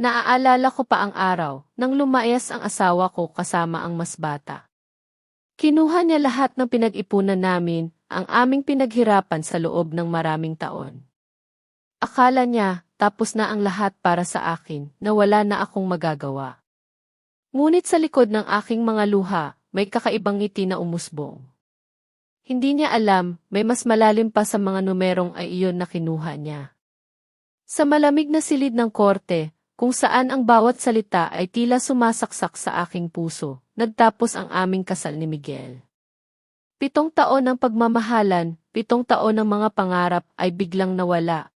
Naaalala ko pa ang araw nang lumayas ang asawa ko kasama ang mas bata. Kinuha niya lahat ng pinag-ipunan namin, ang aming pinaghirapan sa loob ng maraming taon. Akala niya, tapos na ang lahat para sa akin, na wala na akong magagawa. Ngunit sa likod ng aking mga luha, may kakaibang ngiti na umusbong. Hindi niya alam, may mas malalim pa sa mga numerong ay iyon na kinuha niya. Sa malamig na silid ng korte, kung saan ang bawat salita ay tila sumasaksak sa aking puso, nagtapos ang aming kasal ni Miguel. 7 taon ng pagmamahalan, 7 taon ng mga pangarap ay biglang nawala.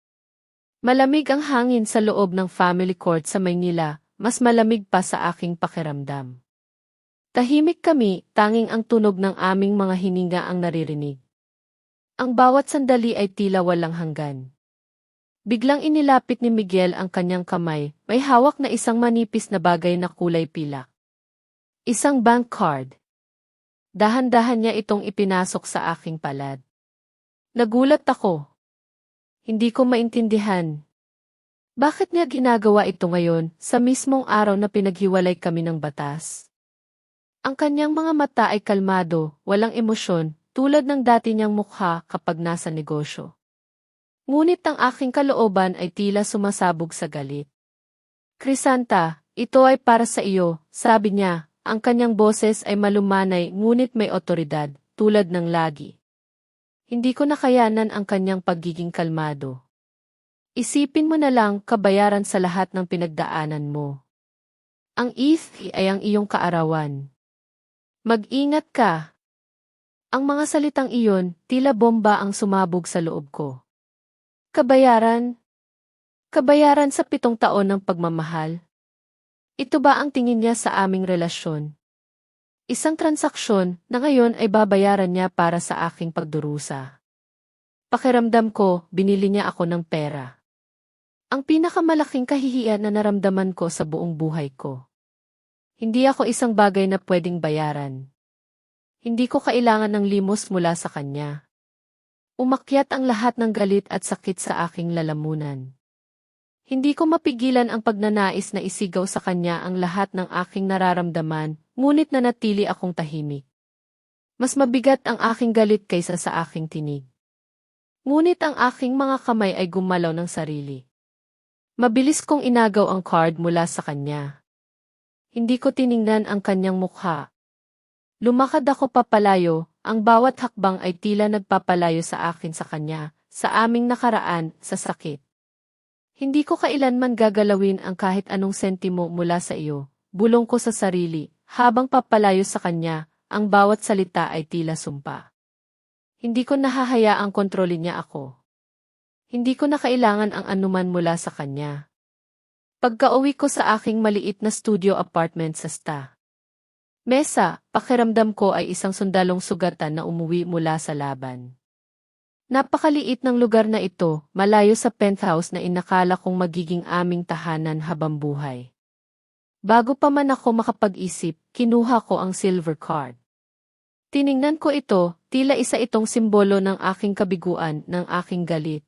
Malamig ang hangin sa loob ng family court sa Maynila, mas malamig pa sa aking pakiramdam. Tahimik kami, tanging ang tunog ng aming mga hininga ang naririnig. Ang bawat sandali ay tila walang hanggan. Biglang inilapit ni Miguel ang kanyang kamay, may hawak na isang manipis na bagay na kulay pilak. Isang bank card. Dahan-dahan niya itong ipinasok sa aking palad. Nagulat ako. Hindi ko maintindihan. Bakit niya ginagawa ito ngayon, sa mismong araw na pinaghiwalay kami ng batas? Ang kanyang mga mata ay kalmado, walang emosyon, tulad ng dati niyang mukha kapag nasa negosyo. Ngunit ang aking kalooban ay tila sumasabog sa galit. Crisanta, ito ay para sa iyo, sabi niya, ang kanyang boses ay malumanay ngunit may otoridad, tulad ng lagi. Hindi ko nakayanan ang kanyang pagiging kalmado. Isipin mo na lang kabayaran sa lahat ng pinagdaanan mo. Ang ETH ay ang iyong kaarawan. Mag-ingat ka. Ang mga salitang iyon, tila bomba ang sumabog sa loob ko. Kabayaran? Kabayaran sa 7 taon ng pagmamahal? Ito ba ang tingin niya sa aming relasyon? Isang transaksyon na ngayon ay babayaran niya para sa aking pagdurusa. Pakiramdam ko, binili niya ako ng pera. Ang pinakamalaking kahihiyan na naramdaman ko sa buong buhay ko. Hindi ako isang bagay na pwedeng bayaran. Hindi ko kailangan ng limos mula sa kanya. Umakyat ang lahat ng galit at sakit sa aking lalamunan. Hindi ko mapigilan ang pagnanais na isigaw sa kanya ang lahat ng aking nararamdaman, ngunit nanatili akong tahimik. Mas mabigat ang aking galit kaysa sa aking tinig. Ngunit ang aking mga kamay ay gumalaw ng sarili. Mabilis kong inagaw ang card mula sa kanya. Hindi ko tiningnan ang kanyang mukha. Lumakad ako papalayo, ang bawat hakbang ay tila nagpapalayo sa akin sa kanya, sa aming nakaraan, sa sakit. Hindi ko kailanman gagalawin ang kahit anong sentimo mula sa iyo, bulong ko sa sarili, habang papalayo sa kanya, ang bawat salita ay tila sumpa. Hindi ko nahahayaang kontrolin niya ako. Hindi ko na kailangan ang anuman mula sa kanya. Pagka-uwi ko sa aking maliit na studio apartment sa Sta. Mesa, pakiramdam ko ay isang sundalong sugatan na umuwi mula sa laban. Napakaliit ng lugar na ito, malayo sa penthouse na inakala kong magiging aming tahanan habang buhay. Bago pa man ako makapag-isip, kinuha ko ang silver card. Tiningnan ko ito, tila isa itong simbolo ng aking kabiguan, ng aking galit.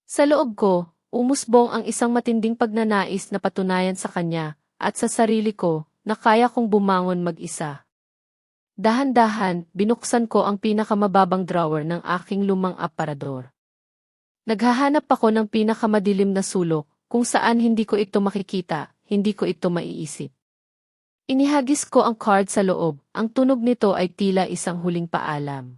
Sa loob ko, umusbong ang isang matinding pagnanais na patunayan sa kanya, at sa sarili ko, na kaya kong bumangon mag-isa. Dahan-dahan, binuksan ko ang pinakamababang drawer ng aking lumang aparador. Naghahanap ako ng pinakamadilim na sulok, kung saan hindi ko ito makikita, hindi ko ito maiisip. Inihagis ko ang card sa loob, ang tunog nito ay tila isang huling paalam.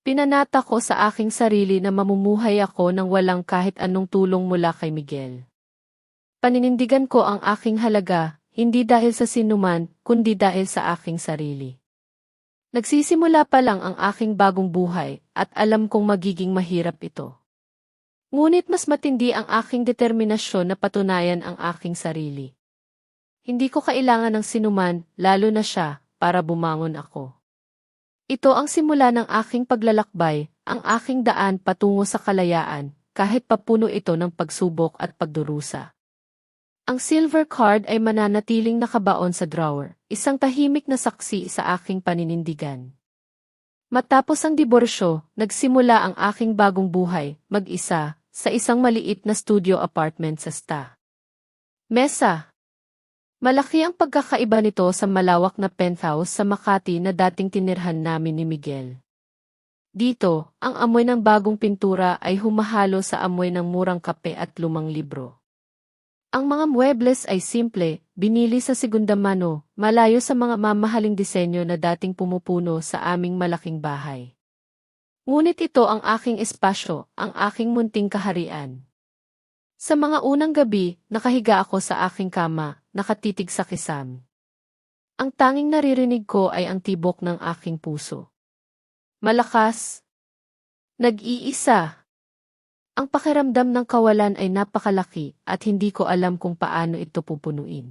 Pinanata ko sa aking sarili na mamumuhay ako nang walang kahit anong tulong mula kay Miguel. Paninindigan ko ang aking halaga, hindi dahil sa sinuman, kundi dahil sa aking sarili. Nagsisimula pa lang ang aking bagong buhay, at alam kong magiging mahirap ito. Ngunit mas matindi ang aking determinasyon na patunayan ang aking sarili. Hindi ko kailangan ng sinuman, lalo na siya, para bumangon ako. Ito ang simula ng aking paglalakbay, ang aking daan patungo sa kalayaan, kahit papuno ito ng pagsubok at pagdurusa. Ang silver card ay mananatiling nakabaon sa drawer, isang tahimik na saksi sa aking paninindigan. Matapos ang diborsyo, nagsimula ang aking bagong buhay, mag-isa, sa isang maliit na studio apartment sa Sta. Mesa. Malaki ang pagkakaiba nito sa malawak na penthouse sa Makati na dating tinirhan namin ni Miguel. Dito, ang amoy ng bagong pintura ay humahalo sa amoy ng murang kape at lumang libro. Ang mga muebles ay simple, binili sa segunda mano, malayo sa mga mamahaling disenyo na dating pumupuno sa aming malaking bahay. Ngunit ito ang aking espasyo, ang aking munting kaharian. Sa mga unang gabi, nakahiga ako sa aking kama, nakatitig sa kisam. Ang tanging naririnig ko ay ang tibok ng aking puso. Malakas. Nag-iisa. Ang pakiramdam ng kawalan ay napakalaki at hindi ko alam kung paano ito pupunuin.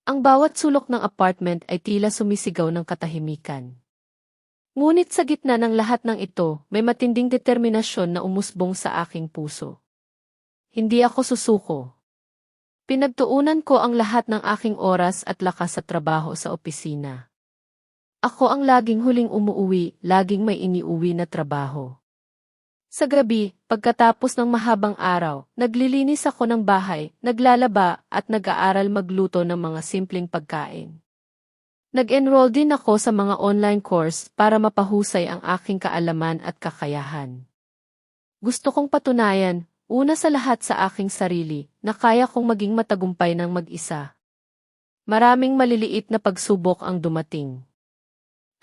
Ang bawat sulok ng apartment ay tila sumisigaw ng katahimikan. Ngunit sa gitna ng lahat ng ito, may matinding determinasyon na umusbong sa aking puso. Hindi ako susuko. Pinagtuunan ko ang lahat ng aking oras at lakas sa trabaho sa opisina. Ako ang laging huling umuuwi, laging may iniuwi na trabaho. Sa gabi, pagkatapos ng mahabang araw, naglilinis ako ng bahay, naglalaba at nag-aaral magluto ng mga simpleng pagkain. Nag-enroll din ako sa mga online course para mapahusay ang aking kaalaman at kakayahan. Gusto kong patunayan, una sa lahat sa aking sarili, na kaya kong maging matagumpay ng mag-isa. Maraming maliliit na pagsubok ang dumating.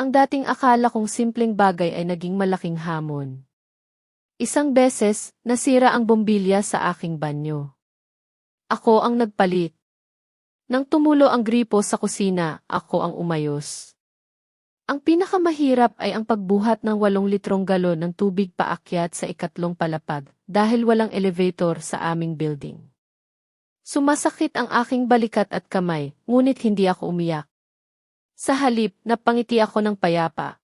Ang dating akala kong simpleng bagay ay naging malaking hamon. Isang beses, nasira ang bombilya sa aking banyo. Ako ang nagpalit. Nang tumulo ang gripo sa kusina, ako ang umayos. Ang pinakamahirap ay ang pagbuhat ng 8 litrong galon ng tubig paakyat sa ikatlong palapag dahil walang elevator sa aming building. Sumasakit ang aking balikat at kamay, ngunit hindi ako umiyak. Sa halip, napangiti ako ng payapa.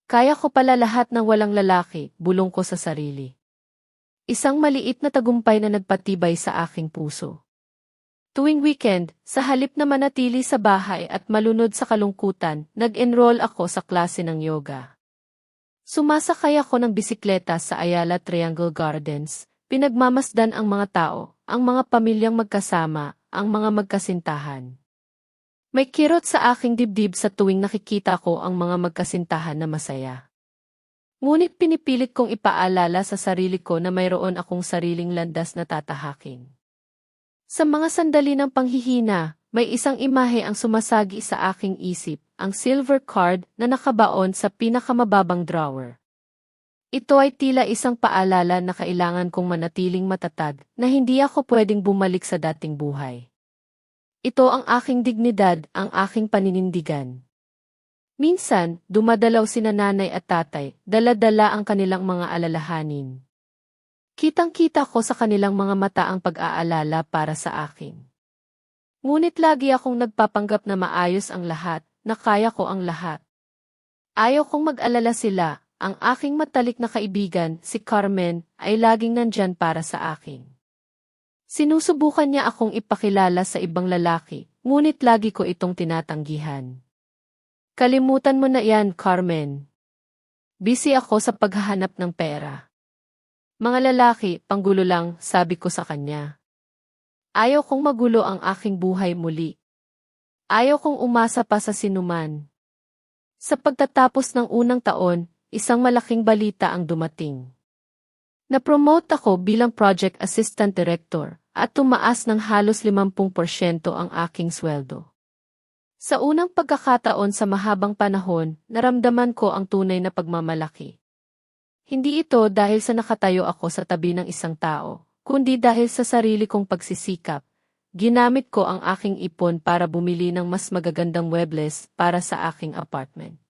Kaya ko pala lahat ng walang lalaki, bulong ko sa sarili. Isang maliit na tagumpay na nagpatibay sa aking puso. Tuwing weekend, sa halip na manatili sa bahay at malunod sa kalungkutan, nag-enroll ako sa klase ng yoga. Sumasakay ako ng bisikleta sa Ayala Triangle Gardens, pinagmamasdan ang mga tao, ang mga pamilyang magkasama, ang mga magkasintahan. May kirot sa aking dibdib sa tuwing nakikita ko ang mga magkasintahan na masaya. Ngunit pinipilit kong ipaalala sa sarili ko na mayroon akong sariling landas na tatahakin. Sa mga sandali ng panghihina, may isang imahe ang sumasagi sa aking isip, ang silver card na nakabaon sa pinakamababang drawer. Ito ay tila isang paalala na kailangan kong manatiling matatag, na hindi ako pwedeng bumalik sa dating buhay. Ito ang aking dignidad, ang aking paninindigan. Minsan, dumadalaw sina nanay at tatay, dala-dala ang kanilang mga alalahanin. Kitang-kita ko sa kanilang mga mata ang pag-aalala para sa akin. Ngunit lagi akong nagpapanggap na maayos ang lahat, na kaya ko ang lahat. Ayaw kong mag-alala sila, ang aking matalik na kaibigan, si Carmen, ay laging nandyan para sa akin. Sinusubukan niya akong ipakilala sa ibang lalaki, ngunit lagi ko itong tinatanggihan. Kalimutan mo na yan, Carmen. Busy ako sa paghahanap ng pera. Mga lalaki, panggulo lang, sabi ko sa kanya. Ayaw kong magulo ang aking buhay muli. Ayaw kong umasa pa sa sinuman. Sa pagtatapos ng unang taon, isang malaking balita ang dumating. Na-promote ako bilang Project Assistant Director at tumaas ng halos 50% ang aking sweldo. Sa unang pagkakataon sa mahabang panahon, naramdaman ko ang tunay na pagmamalaki. Hindi ito dahil sa nakatayo ako sa tabi ng isang tao, kundi dahil sa sarili kong pagsisikap. Ginamit ko ang aking ipon para bumili ng mas magagandang muebles para sa aking apartment.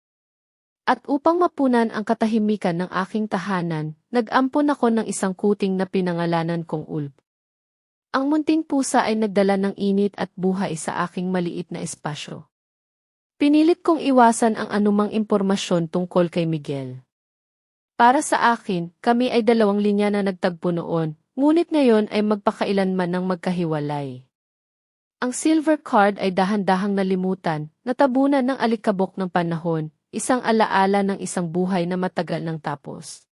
At upang mapunan ang katahimikan ng aking tahanan, nag-ampon ako ng isang kuting na pinangalanan kong Ulp. Ang munting pusa ay nagdala ng init at buhay sa aking maliit na espasyo. Pinilit kong iwasan ang anumang impormasyon tungkol kay Miguel. Para sa akin, kami ay 2 linya na nagtagpo noon, ngunit ngayon ay magpakailanman ng magkahiwalay. Ang silver card ay dahan-dahang nalimutan, natabunan ng alikabok ng panahon, isang alaala ng isang buhay na matagal nang tapos.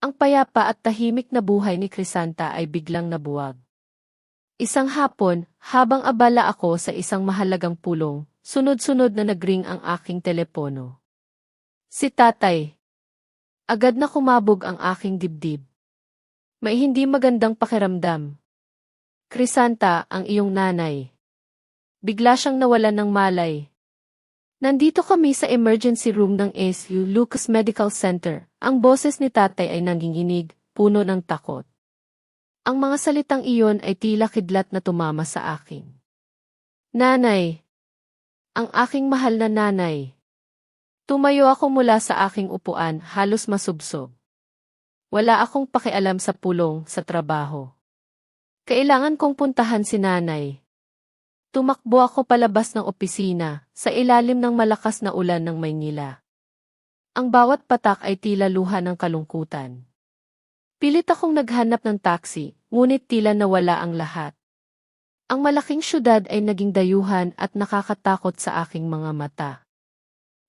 Ang payapa at tahimik na buhay ni Crisanta ay biglang nabuwag. Isang hapon, habang abala ako sa isang mahalagang pulong, sunod-sunod na nagring ang aking telepono. Si tatay. Agad na kumabog ang aking dibdib. May hindi magandang pakiramdam. Crisanta, ang iyong nanay. Bigla siyang nawalan ng malay. Nandito kami sa emergency room ng SU Lucas Medical Center. Ang boses ni tatay ay nanginginig, puno ng takot. Ang mga salitang iyon ay tila kidlat na tumama sa akin. Nanay. Ang aking mahal na nanay. Tumayo ako mula sa aking upuan, halos masubsob. Wala akong pakialam sa pulong, sa trabaho. Kailangan kong puntahan si nanay. Tumakbo ako palabas ng opisina, sa ilalim ng malakas na ulan ng Maynila. Ang bawat patak ay tila luha ng kalungkutan. Pilit akong naghanap ng taxi, ngunit tila nawala ang lahat. Ang malaking syudad ay naging dayuhan at nakakatakot sa aking mga mata.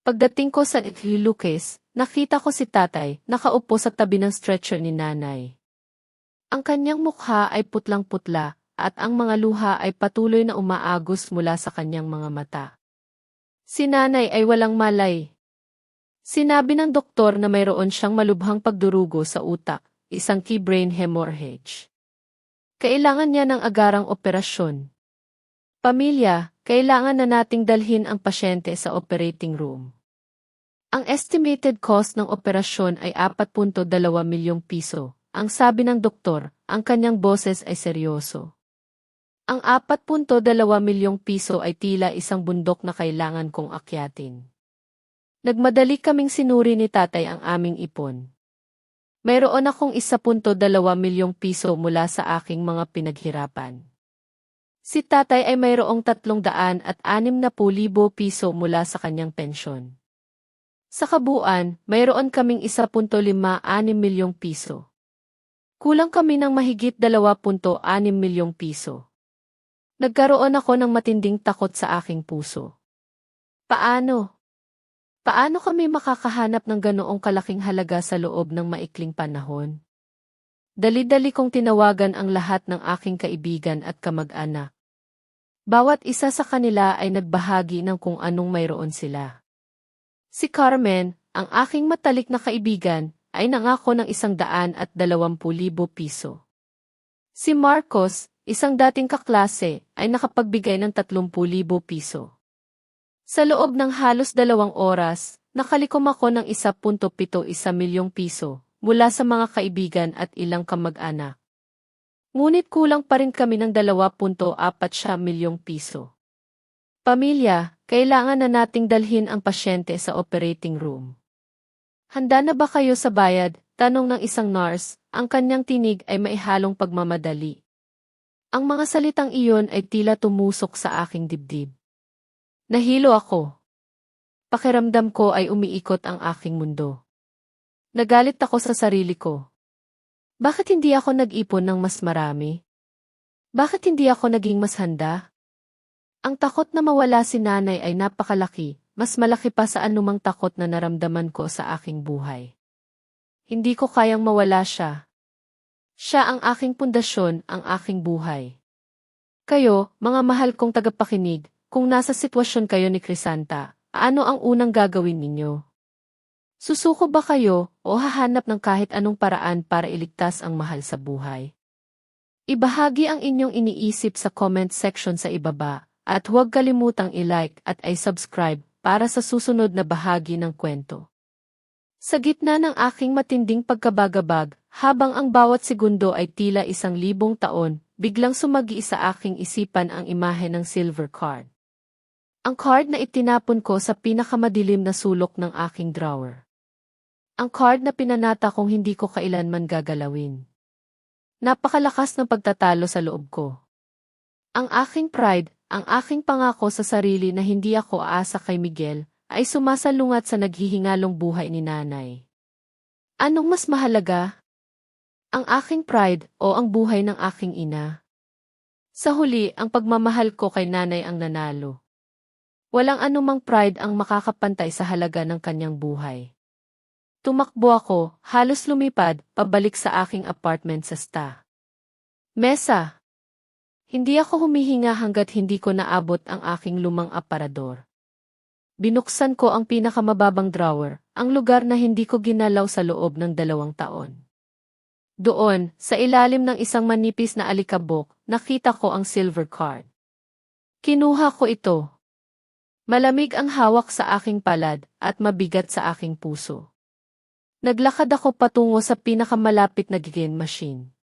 Pagdating ko sa Lucas, nakita ko si tatay, nakaupo sa tabi ng stretcher ni nanay. Ang kanyang mukha ay putlang-putla, at ang mga luha ay patuloy na umaagos mula sa kanyang mga mata. Si nanay ay walang malay. Sinabi ng doktor na mayroon siyang malubhang pagdurugo sa utak, isang key brain hemorrhage. Kailangan niya ng agarang operasyon. Pamilya, kailangan na nating dalhin ang pasyente sa operating room. Ang estimated cost ng operasyon ay 4.2 milyong piso. Ang sabi ng doktor, ang kanyang boses ay seryoso. Ang 4.2 milyong piso ay tila isang bundok na kailangan kong akyatin. Nagmadali kaming sinuri ni tatay ang aming ipon. Mayroon akong 1.2 milyong piso mula sa aking mga pinaghirapan. Si tatay ay mayroong 360,000 piso mula sa kanyang pensyon. Sa kabuuan, mayroon kaming 1.56 milyong piso. Kulang kami ng mahigit 2.6 milyong piso. Nagkaroon ako ng matinding takot sa aking puso. Paano? Paano kami makakahanap ng ganoong kalaking halaga sa loob ng maikling panahon? Dali-dali kong tinawagan ang lahat ng aking kaibigan at kamag-anak. Bawat isa sa kanila ay nagbahagi ng kung anong mayroon sila. Si Carmen, ang aking matalik na kaibigan, ay nangako ng 120,000 piso. Si Marcos, isang dating kaklase, ay nakapagbigay ng 30,000 piso. Sa loob ng halos 2 oras, nakalikom ako ng 1.71 milyong piso mula sa mga kaibigan at ilang kamag-anak. Ngunit kulang pa rin kami ng 2.4 milyong piso. Pamilya, kailangan na nating dalhin ang pasyente sa operating room. Handa na ba kayo sa bayad? Tanong ng isang nurse, ang kanyang tinig ay maihalong pagmamadali. Ang mga salitang iyon ay tila tumusok sa aking dibdib. Nahilo ako. Pakiramdam ko ay umiikot ang aking mundo. Nagalit ako sa sarili ko. Bakit hindi ako nag-ipon ng mas marami? Bakit hindi ako naging mas handa? Ang takot na mawala si nanay ay napakalaki, mas malaki pa sa anumang takot na naramdaman ko sa aking buhay. Hindi ko kayang mawala siya. Siya ang aking pundasyon, ang aking buhay. Kayo, mga mahal kong tagapakinig, kung nasa sitwasyon kayo ni Crisanta, ano ang unang gagawin ninyo? Susuko ba kayo o hahanap ng kahit anong paraan para iligtas ang mahal sa buhay? Ibahagi ang inyong iniisip sa comment section sa ibaba, at huwag kalimutang i-like at i-subscribe para sa susunod na bahagi ng kwento. Sa gitna ng aking matinding pagkabagabag, habang ang bawat segundo ay tila 1,000 taon, biglang sumagi sa aking isipan ang imahe ng silver card. Ang card na itinapon ko sa pinakamadilim na sulok ng aking drawer. Ang card na pinanata kong hindi ko kailanman gagalawin. Napakalakas ng pagtatalo sa loob ko. Ang aking pride, ang aking pangako sa sarili na hindi ako aasa kay Miguel, ay sumasalungat sa naghihingalong buhay ni nanay. Anong mas mahalaga? Ang aking pride o ang buhay ng aking ina? Sa huli, ang pagmamahal ko kay nanay ang nanalo. Walang anumang pride ang makakapantay sa halaga ng kanyang buhay. Tumakbo ako, halos lumipad, pabalik sa aking apartment sa Sta. Mesa. Hindi ako humihinga hanggat hindi ko naabot ang aking lumang aparador. Binuksan ko ang pinakamababang drawer, ang lugar na hindi ko ginalaw sa loob ng 2 taon. Doon, sa ilalim ng isang manipis na alikabok, nakita ko ang silver card. Kinuha ko ito. Malamig ang hawak sa aking palad at mabigat sa aking puso. Naglakad ako patungo sa pinakamalapit na game machine.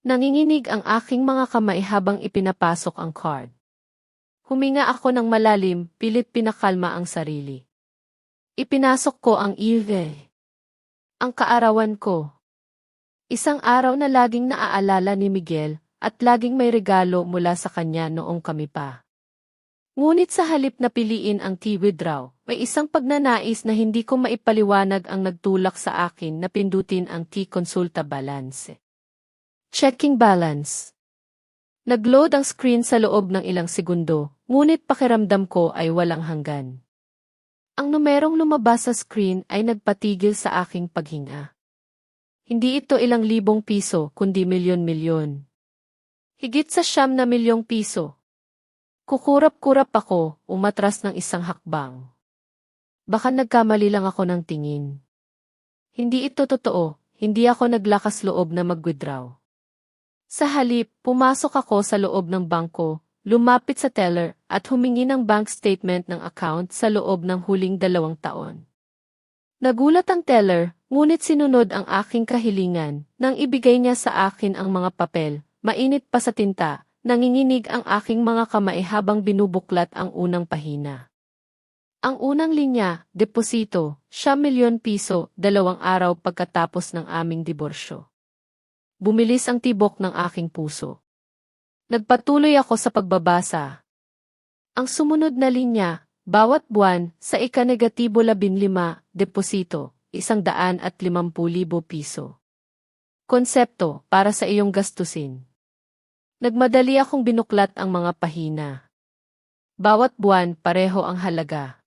Nanginginig ang aking mga kamay habang ipinapasok ang card. Huminga ako ng malalim, pilit pinakalma ang sarili. Ipinasok ko ang EV. Ang kaarawan ko. Isang araw na laging naaalala ni Miguel at laging may regalo mula sa kanya noong kami pa. Ngunit sa halip na piliin ang T-withdraw, may isang pagnanais na hindi ko maipaliwanag ang nagtulak sa akin na pindutin ang T-consulta balance. Checking balance. Nag-load ang screen sa loob ng ilang segundo, ngunit pakiramdam ko ay walang hanggan. Ang numerong lumabas sa screen ay nagpatigil sa aking paghinga. Hindi ito ilang libong piso, kundi milyon-milyon. Higit sa 9 milyong piso. Kukurap-kurap ako, umatras ng isang hakbang. Baka nagkamali lang ako ng tingin. Hindi ito totoo, hindi ako naglakas loob na mag-withdraw. Sa halip, pumasok ako sa loob ng bangko, lumapit sa teller, at humingi ng bank statement ng account sa loob ng huling 2 taon. Nagulat ang teller, ngunit sinunod ang aking kahilingan, nang ibigay niya sa akin ang mga papel, mainit pa sa tinta, nanginginig ang aking mga kamay habang binubuklat ang unang pahina. Ang unang linya, deposito, 9 milyon piso, 2 araw pagkatapos ng aming diborsyo. Bumilis ang tibok ng aking puso. Nagpatuloy ako sa pagbabasa. Ang sumunod na linya, bawat buwan, sa ika-15, deposito, 150,000 piso. Konsepto, para sa iyong gastusin. Nagmadali akong binuklat ang mga pahina. Bawat buwan, pareho ang halaga.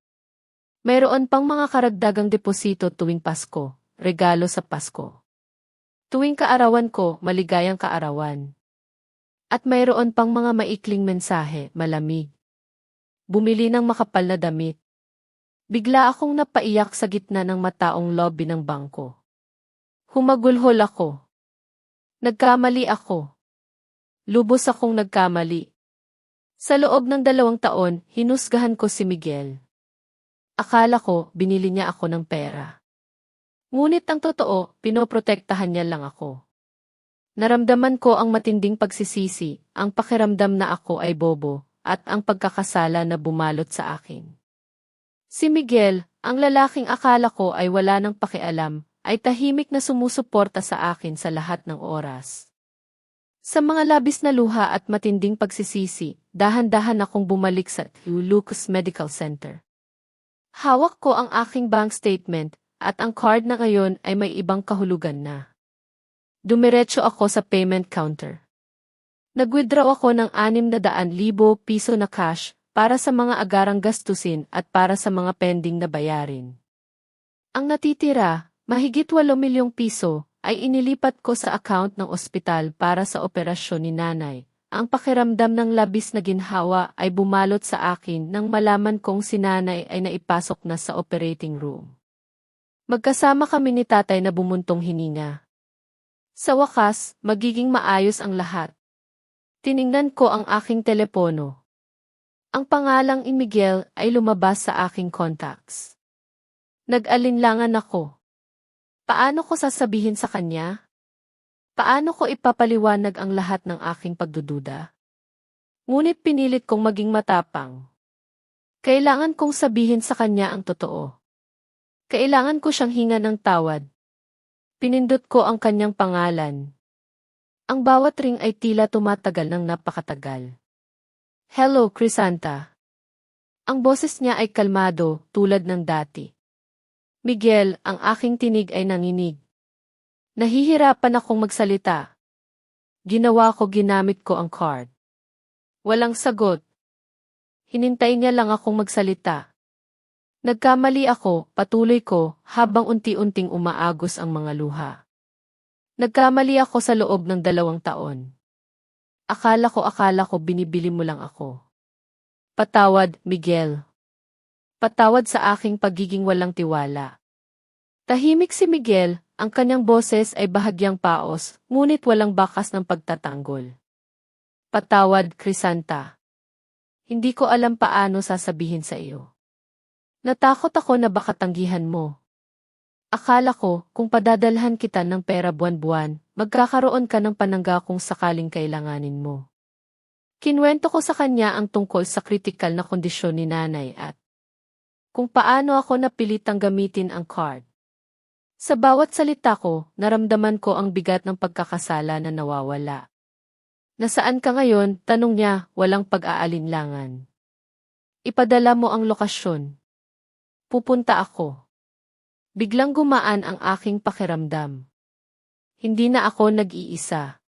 Mayroon pang mga karagdagang deposito tuwing Pasko, regalo sa Pasko. Tuwing kaarawan ko, maligayang kaarawan. At mayroon pang mga maikling mensahe, malamig. Bumili ng makapal na damit. Bigla akong napaiyak sa gitna ng mataong lobby ng bangko. Humagulhol ako. Nagkamali ako. Lubos akong nagkamali. Sa loob ng 2 taon, hinusgahan ko si Miguel. Akala ko, binili niya ako ng pera. Ngunit ang totoo, pinoprotektahan niya lang ako. Naramdaman ko ang matinding pagsisisi, ang pakiramdam na ako ay bobo, at ang pagkakasala na bumalot sa akin. Si Miguel, ang lalaking akala ko ay wala nang pakialam, ay tahimik na sumusuporta sa akin sa lahat ng oras. Sa mga labis na luha at matinding pagsisisi, dahan-dahan akong bumalik sa Lucas Medical Center. Hawak ko ang aking bank statement, at ang card na ngayon ay may ibang kahulugan na. Dumiretso ako sa payment counter. Nag-withdraw ako ng 600,000 piso na cash para sa mga agarang gastusin at para sa mga pending na bayarin. Ang natitira, mahigit 8 milyong piso, ay inilipat ko sa account ng ospital para sa operasyon ni nanay. Ang pakiramdam ng labis na ginhawa ay bumalot sa akin nang malaman kong si nanay ay naipasok na sa operating room. Magkasama kami ni tatay na bumuntong hininga. Sa wakas, magiging maayos ang lahat. Tiningnan ko ang aking telepono. Ang pangalang Miguel ay lumabas sa aking contacts. Nag-alinlangan ako. Paano ko sasabihin sa kanya? Paano ko ipapaliwanag ang lahat ng aking pagdududa? Ngunit pinilit kong maging matapang. Kailangan kong sabihin sa kanya ang totoo. Kailangan ko siyang hinga ng tawad. Pinindot ko ang kanyang pangalan. Ang bawat ring ay tila tumatagal ng napakatagal. Hello, Crisanta. Ang boses niya ay kalmado, tulad ng dati. Miguel, ang aking tinig ay nanginig. Nahihirapan akong magsalita. Ginamit ko ang card. Walang sagot. Hinintay niya lang akong magsalita. Nagkamali ako, patuloy ko, habang unti-unting umaagos ang mga luha. Nagkamali ako sa loob ng 2 taon. Akala ko binibili mo lang ako. Patawad, Miguel. Patawad sa aking pagiging walang tiwala. Tahimik si Miguel, ang kanyang boses ay bahagyang paos, ngunit walang bakas ng pagtatanggol. Patawad, Crisanta. Hindi ko alam paano sasabihin sa iyo. Natakot ako na baka tanggihan mo. Akala ko, kung padadalhan kita ng pera buwan-buwan, magkakaroon ka ng panangga kung sakaling kailanganin mo. Kinwento ko sa kanya ang tungkol sa kritikal na kondisyon ni nanay at kung paano ako napilitang gamitin ang card. Sa bawat salita ko, naramdaman ko ang bigat ng pagkakasala na nawawala. Nasaan ka ngayon? Tanong niya, walang pag-aalinlangan. Ipadala mo ang lokasyon. Pupunta ako. Biglang gumaan ang aking pakiramdam. Hindi na ako nag-iisa.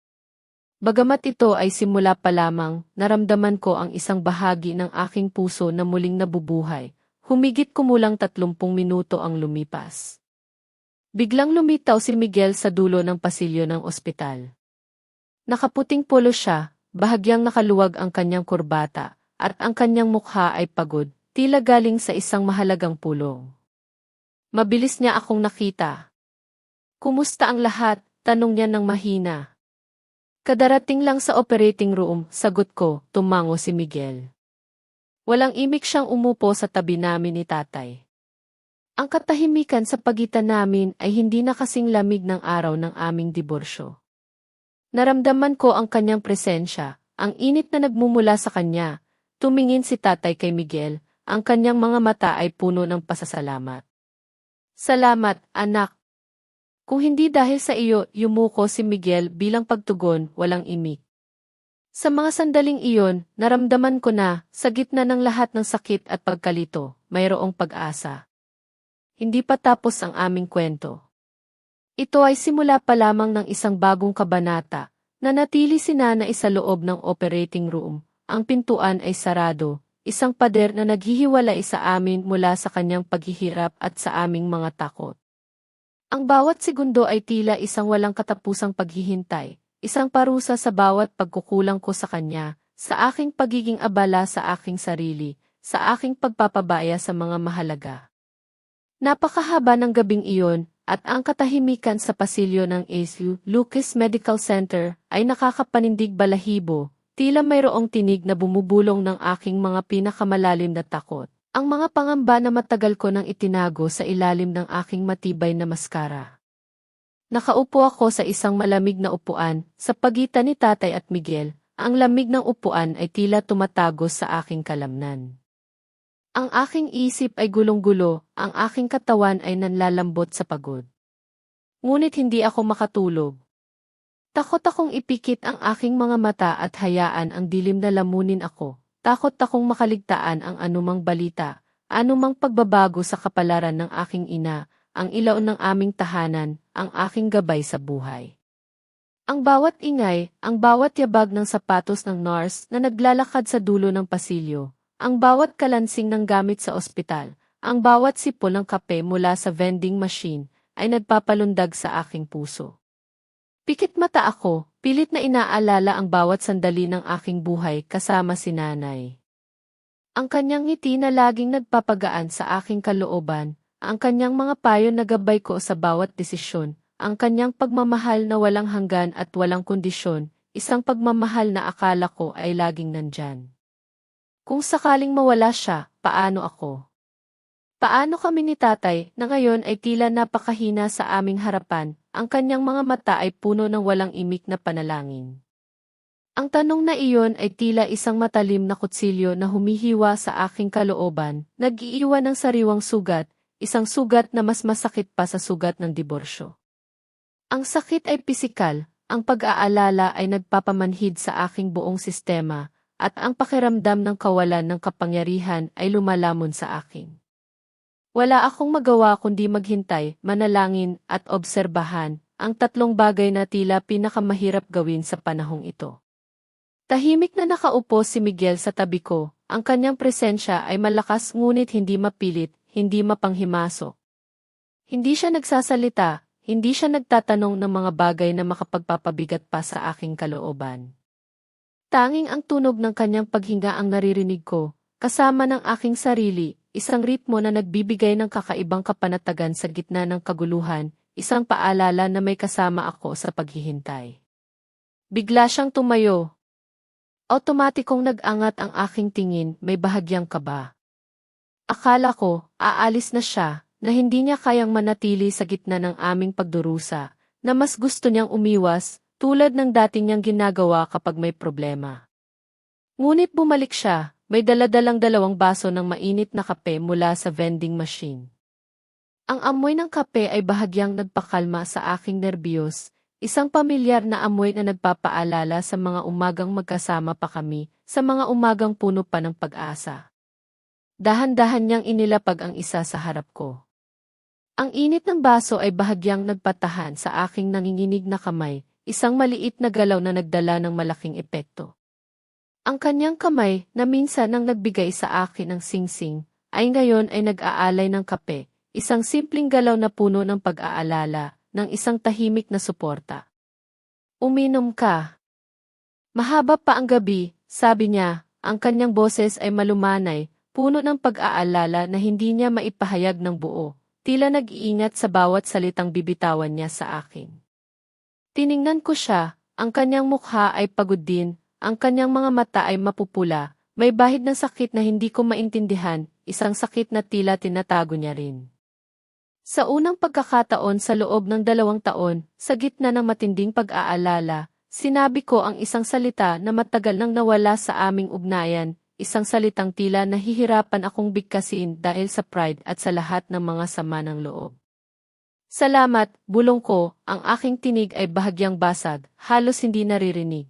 Bagamat ito ay simula pa lamang, naramdaman ko ang isang bahagi ng aking puso na muling nabubuhay. Humigit kumulang 30 minuto ang lumipas. Biglang lumitaw si Miguel sa dulo ng pasilyo ng ospital. Nakaputing polo siya, bahagyang nakaluwag ang kanyang kurbata, at ang kanyang mukha ay pagod, tila galing sa isang mahalagang pulong. Mabilis niya akong nakita. Kumusta ang lahat? Tanong niya ng mahina. Kadarating lang sa operating room, sagot ko, tumango si Miguel. Walang imik siyang umupo sa tabi namin ni tatay. Ang katahimikan sa pagitan namin ay hindi na kasing lamig ng araw ng aming diborsyo. Naramdaman ko ang kanyang presensya, ang init na nagmumula sa kanya. Tumingin si tatay kay Miguel, ang kanyang mga mata ay puno ng pasasalamat. Salamat, anak. Kung hindi dahil sa iyo, yumuko si Miguel bilang pagtugon, walang imik. Sa mga sandaling iyon, naramdaman ko na, sa gitna ng lahat ng sakit at pagkalito, mayroong pag-asa. Hindi pa tapos ang aming kwento. Ito ay simula pa lamang ng isang bagong kabanata, na natili si nanay sa loob ng operating room, ang pintuan ay sarado, isang pader na naghihiwalay sa amin mula sa kanyang paghihirap at sa aming mga takot. Ang bawat segundo ay tila isang walang katapusang paghihintay, isang parusa sa bawat pagkukulang ko sa kanya, sa aking pagiging abala sa aking sarili, sa aking pagpapabaya sa mga mahalaga. Napakahaba ng gabing iyon, at ang katahimikan sa pasilyo ng ASU Lucas Medical Center ay nakakapanindig balahibo, tila mayroong tinig na bumubulong ng aking mga pinakamalalim na takot. Ang mga pangamba na matagal ko nang itinago sa ilalim ng aking matibay na maskara. Nakaupo ako sa isang malamig na upuan, sa pagitan ni tatay at Miguel, ang lamig ng upuan ay tila tumatagos sa aking kalamnan. Ang aking isip ay gulong-gulo, ang aking katawan ay nanlalambot sa pagod. Ngunit hindi ako makatulog. Takot akong ipikit ang aking mga mata at hayaan ang dilim na lamunin ako. Takot akong makaligtaan ang anumang balita, anumang pagbabago sa kapalaran ng aking ina, ang ilaw ng aming tahanan, ang aking gabay sa buhay. Ang bawat ingay, ang bawat yabag ng sapatos ng nurse na naglalakad sa dulo ng pasilyo, ang bawat kalansing ng gamit sa ospital, ang bawat sipol ng kape mula sa vending machine, ay nagpapalundag sa aking puso. Pikit mata ako, pilit na inaalala ang bawat sandali ng aking buhay kasama si nanay. Ang kanyang ngiti na laging nagpapagaan sa aking kalooban, ang kanyang mga payo na gabay ko sa bawat desisyon, ang kanyang pagmamahal na walang hanggan at walang kondisyon, isang pagmamahal na akala ko ay laging nandyan. Kung sakaling mawala siya, paano ako? Paano kami ni tatay na ngayon ay tila napakahina sa aming harapan, ang kanyang mga mata ay puno ng walang imik na panalangin. Ang tanong na iyon ay tila isang matalim na kutsilyo na humihiwa sa aking kalooban, nag-iiwan ng sariwang sugat, isang sugat na mas masakit pa sa sugat ng diborsyo. Ang sakit ay pisikal, ang pag-aalala ay nagpapamanhid sa aking buong sistema, at ang pakiramdam ng kawalan ng kapangyarihan ay lumalamon sa akin. Wala akong magawa kundi maghintay, manalangin at obserbahan, ang tatlong bagay na tila pinakamahirap gawin sa panahong ito. Tahimik na nakaupo si Miguel sa tabi ko, ang kanyang presensya ay malakas ngunit hindi mapilit, hindi mapanghimasok. Hindi siya nagsasalita, hindi siya nagtatanong ng mga bagay na makapagpapabigat pa sa aking kalooban. Tanging ang tunog ng kanyang paghinga ang naririnig ko, kasama ng aking sarili, isang ritmo na nagbibigay ng kakaibang kapanatagan sa gitna ng kaguluhan, isang paalala na may kasama ako sa paghihintay. Bigla siyang tumayo. Automatikong nag-angat ang aking tingin, may bahagyang kaba. Akala ko, aalis na siya, na hindi niya kayang manatili sa gitna ng aming pagdurusa, na mas gusto niyang umiwas, tulad ng dati niyang ginagawa kapag may problema. Ngunit bumalik siya, may daladalang 2 baso ng mainit na kape mula sa vending machine. Ang amoy ng kape ay bahagyang nagpakalma sa aking nerbiyos, isang pamilyar na amoy na nagpapaalala sa mga umagang magkasama pa kami, sa mga umagang puno pa ng pag-asa. Dahan-dahan niyang inilapag ang isa sa harap ko. Ang init ng baso ay bahagyang nagpatahan sa aking nanginginig na kamay, isang maliit na galaw na nagdala ng malaking epekto. Ang kanyang kamay, na minsan nang nagbigay sa akin ng singsing, ay ngayon ay nag-aalay ng kape, isang simpleng galaw na puno ng pag-aalala, ng isang tahimik na suporta. Uminom ka. Mahaba pa ang gabi, sabi niya, ang kanyang boses ay malumanay, puno ng pag-aalala na hindi niya maipahayag ng buo, tila nag-iingat sa bawat salitang bibitawan niya sa akin. Tiningnan ko siya, ang kanyang mukha ay pagod din, ang kanyang mga mata ay mapupula, may bahid ng sakit na hindi ko maintindihan, isang sakit na tila tinatago niya rin. Sa unang pagkakataon sa loob ng 2 taon, sa gitna ng matinding pag-aalala, sinabi ko ang isang salita na matagal nang nawala sa aming ugnayan, isang salitang tila nahihirapan akong bigkasin dahil sa pride at sa lahat ng mga sama ng loob. Salamat, bulong ko, ang aking tinig ay bahagyang basag, halos hindi naririnig.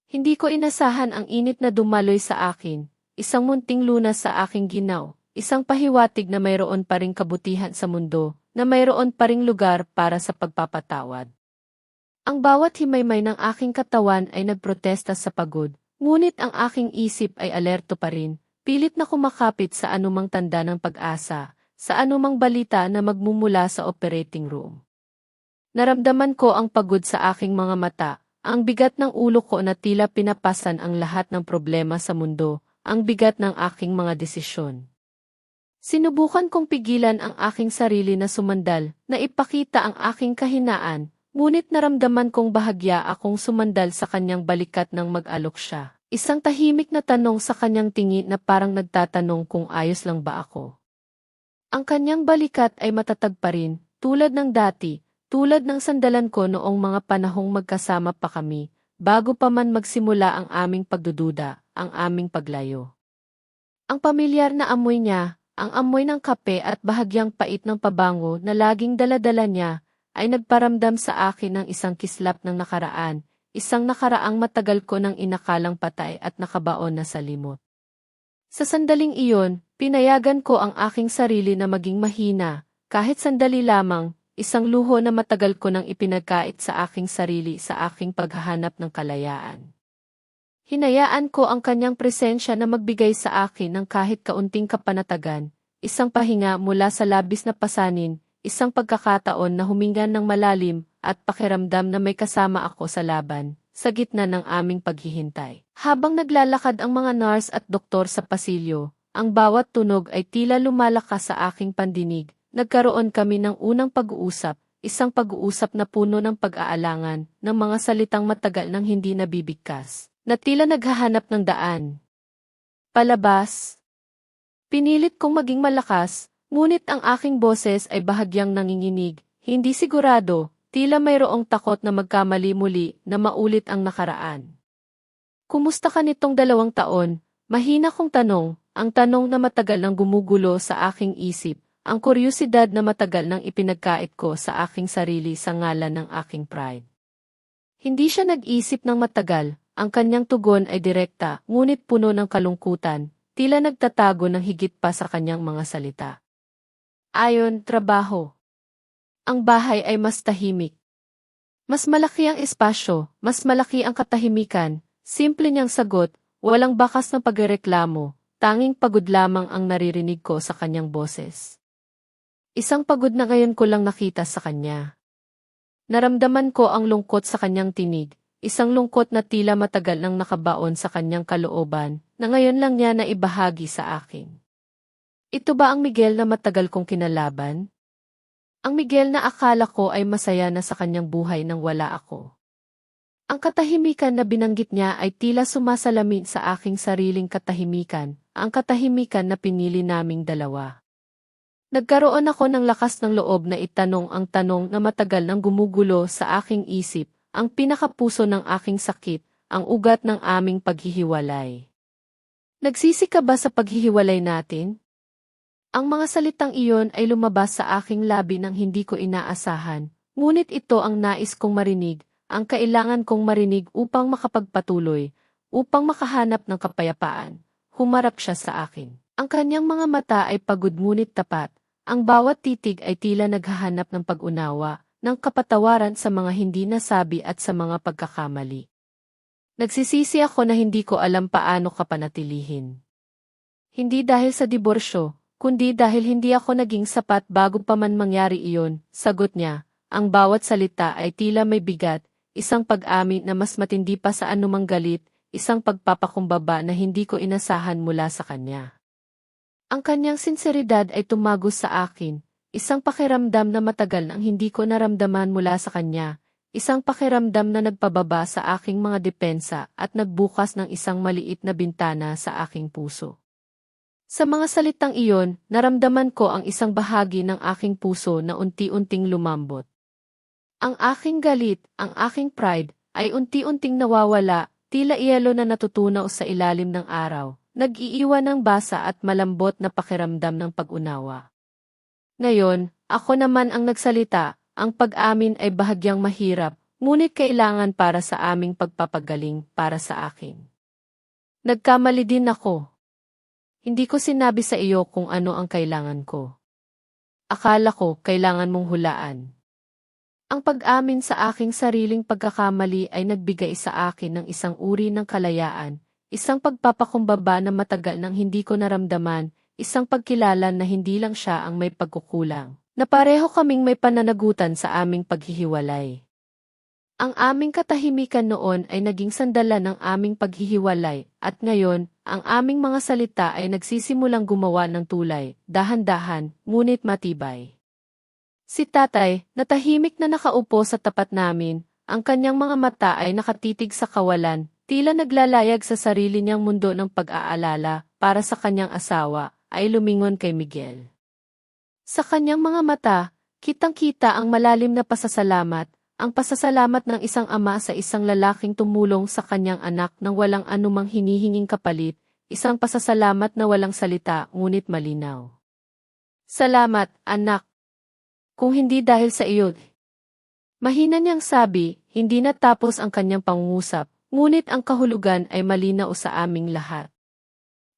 Hindi ko inasahan ang init na dumaloy sa akin, isang munting lunas sa aking ginaw, isang pahiwatig na mayroon pa ring kabutihan sa mundo, na mayroon pa ring lugar para sa pagpapatawad. Ang bawat himaymay ng aking katawan ay nagprotesta sa pagod, ngunit ang aking isip ay alerto pa rin, pilit na kumakapit sa anumang tanda ng pag-asa, sa anumang balita na magmumula sa operating room. Naramdaman ko ang pagod sa aking mga mata, ang bigat ng ulo ko na tila pinapasan ang lahat ng problema sa mundo, ang bigat ng aking mga desisyon. Sinubukan kong pigilan ang aking sarili na sumandal, na ipakita ang aking kahinaan, ngunit naramdaman kong bahagya akong sumandal sa kanyang balikat nang mag-alok siya. Isang tahimik na tanong sa kanyang tingin na parang nagtatanong kung ayos lang ba ako. Ang kanyang balikat ay matatag pa rin, tulad ng dati, tulad ng sandalan ko noong mga panahong magkasama pa kami, bago pa man magsimula ang aming pagdududa, ang aming paglayo. Ang pamilyar na amoy niya, ang amoy ng kape at bahagyang pait ng pabango na laging dala-dala niya, ay nagparamdam sa akin ng isang kislap ng nakaraan, isang nakaraang matagal ko nang inakalang patay at nakabaon na sa limot. Sa sandaling iyon, pinayagan ko ang aking sarili na maging mahina, kahit sandali lamang, isang luho na matagal ko nang ipinagkait sa aking sarili sa aking paghahanap ng kalayaan. Hinayaan ko ang kanyang presensya na magbigay sa akin ng kahit kaunting kapanatagan, isang pahinga mula sa labis na pasanin, isang pagkakataon na huminga ng malalim at pakiramdam na may kasama ako sa laban, sa gitna ng aming paghihintay. Habang naglalakad ang mga nurse at doktor sa pasilyo, ang bawat tunog ay tila lumalakas sa aking pandinig, nagkaroon kami ng unang pag-uusap, isang pag-uusap na puno ng pag-aalangan, ng mga salitang matagal nang hindi nabibigkas, na tila naghahanap ng daan. Palabas. Pinilit kong maging malakas, ngunit ang aking boses ay bahagyang nanginginig, hindi sigurado, tila mayroong takot na magkamali muli na maulit ang nakaraan. Kumusta ka nitong 2 taon? Mahina kong tanong, ang tanong na matagal nang gumugulo sa aking isip, ang kuryosidad na matagal nang ipinagkait ko sa aking sarili sa ngalan ng aking pride. Hindi siya nag-isip ng matagal, ang kanyang tugon ay direkta, ngunit puno ng kalungkutan, tila nagtatago ng higit pa sa kanyang mga salita. Ayon, trabaho. Ang bahay ay mas tahimik. Mas malaki ang espasyo, mas malaki ang katahimikan, simple niyang sagot, walang bakas ng pagreklamo, tanging pagod lamang ang naririnig ko sa kanyang boses. Isang pagod na ngayon ko lang nakita sa kanya. Naramdaman ko ang lungkot sa kanyang tinig, isang lungkot na tila matagal nang nakabaon sa kanyang kalooban, na ngayon lang niya na ibahagi sa akin. Ito ba ang Miguel na matagal kong kinalaban? Ang Miguel na akala ko ay masaya na sa kanyang buhay nang wala ako. Ang katahimikan na binanggit niya ay tila sumasalamin sa aking sariling katahimikan, ang katahimikan na pinili naming dalawa. Nagkaroon ako ng lakas ng loob na itanong ang tanong na matagal nang gumugulo sa aking isip, ang pinakapuso ng aking sakit, ang ugat ng aming paghihiwalay. Nagsisi ka ba sa paghihiwalay natin? Ang mga salitang iyon ay lumabas sa aking labi nang hindi ko inaasahan, ngunit ito ang nais kong marinig, ang kailangan kong marinig upang makapagpatuloy, upang makahanap ng kapayapaan. Humarap siya sa akin. Ang kanyang mga mata ay pagod ngunit tapat. Ang bawat titig ay tila naghahanap ng pag-unawa, ng kapatawaran sa mga hindi nasabi at sa mga pagkakamali. Nagsisisi ako na hindi ko alam paano ka panatilihin. Hindi dahil sa diborsyo, kundi dahil hindi ako naging sapat bago pa man mangyari iyon, sagot niya. Ang bawat salita ay tila may bigat, isang pag-amin na mas matindi pa sa anumang galit, isang pagpapakumbaba na hindi ko inasahan mula sa kanya. Ang kanyang sinseridad ay tumagos sa akin, isang pakiramdam na matagal nang hindi ko naramdaman mula sa kanya, isang pakiramdam na nagpababa sa aking mga depensa at nagbukas ng isang maliit na bintana sa aking puso. Sa mga salitang iyon, naramdaman ko ang isang bahagi ng aking puso na unti-unting lumambot. Ang aking galit, ang aking pride, ay unti-unting nawawala, tila iyelo na natutunaw sa ilalim ng araw, nag-iiwan ng basa at malambot na pakiramdam ng pag-unawa. Ngayon, ako naman ang nagsalita, ang pag-amin ay bahagyang mahirap, ngunit kailangan para sa aming pagpapagaling, para sa akin. Nagkamali din ako. Hindi ko sinabi sa iyo kung ano ang kailangan ko. Akala ko kailangan mong hulaan. Ang pag-amin sa aking sariling pagkakamali ay nagbigay sa akin ng isang uri ng kalayaan, isang pagpapakumbaba na matagal nang hindi ko naramdaman, isang pagkilala na hindi lang siya ang may pagkukulang, na pareho kaming may pananagutan sa aming paghihiwalay. Ang aming katahimikan noon ay naging sandalan ng aming paghihiwalay, at ngayon, ang aming mga salita ay nagsisimulang gumawa ng tulay, dahan-dahan, ngunit matibay. Si tatay, natahimik na nakaupo sa tapat namin, ang kanyang mga mata ay nakatitig sa kawalan, tila naglalayag sa sarili niyang mundo ng pag-aalala, para sa kanyang asawa, ay lumingon kay Miguel. Sa kanyang mga mata, kitang-kita ang malalim na pasasalamat, ang pasasalamat ng isang ama sa isang lalaking tumulong sa kanyang anak nang walang anumang hinihinging kapalit, isang pasasalamat na walang salita ngunit malinaw. Salamat, anak. Kung hindi dahil sa iyo. Mahina niyang sabi, hindi natapos ang kanyang pangungusap, ngunit ang kahulugan ay malinaw sa aming lahat.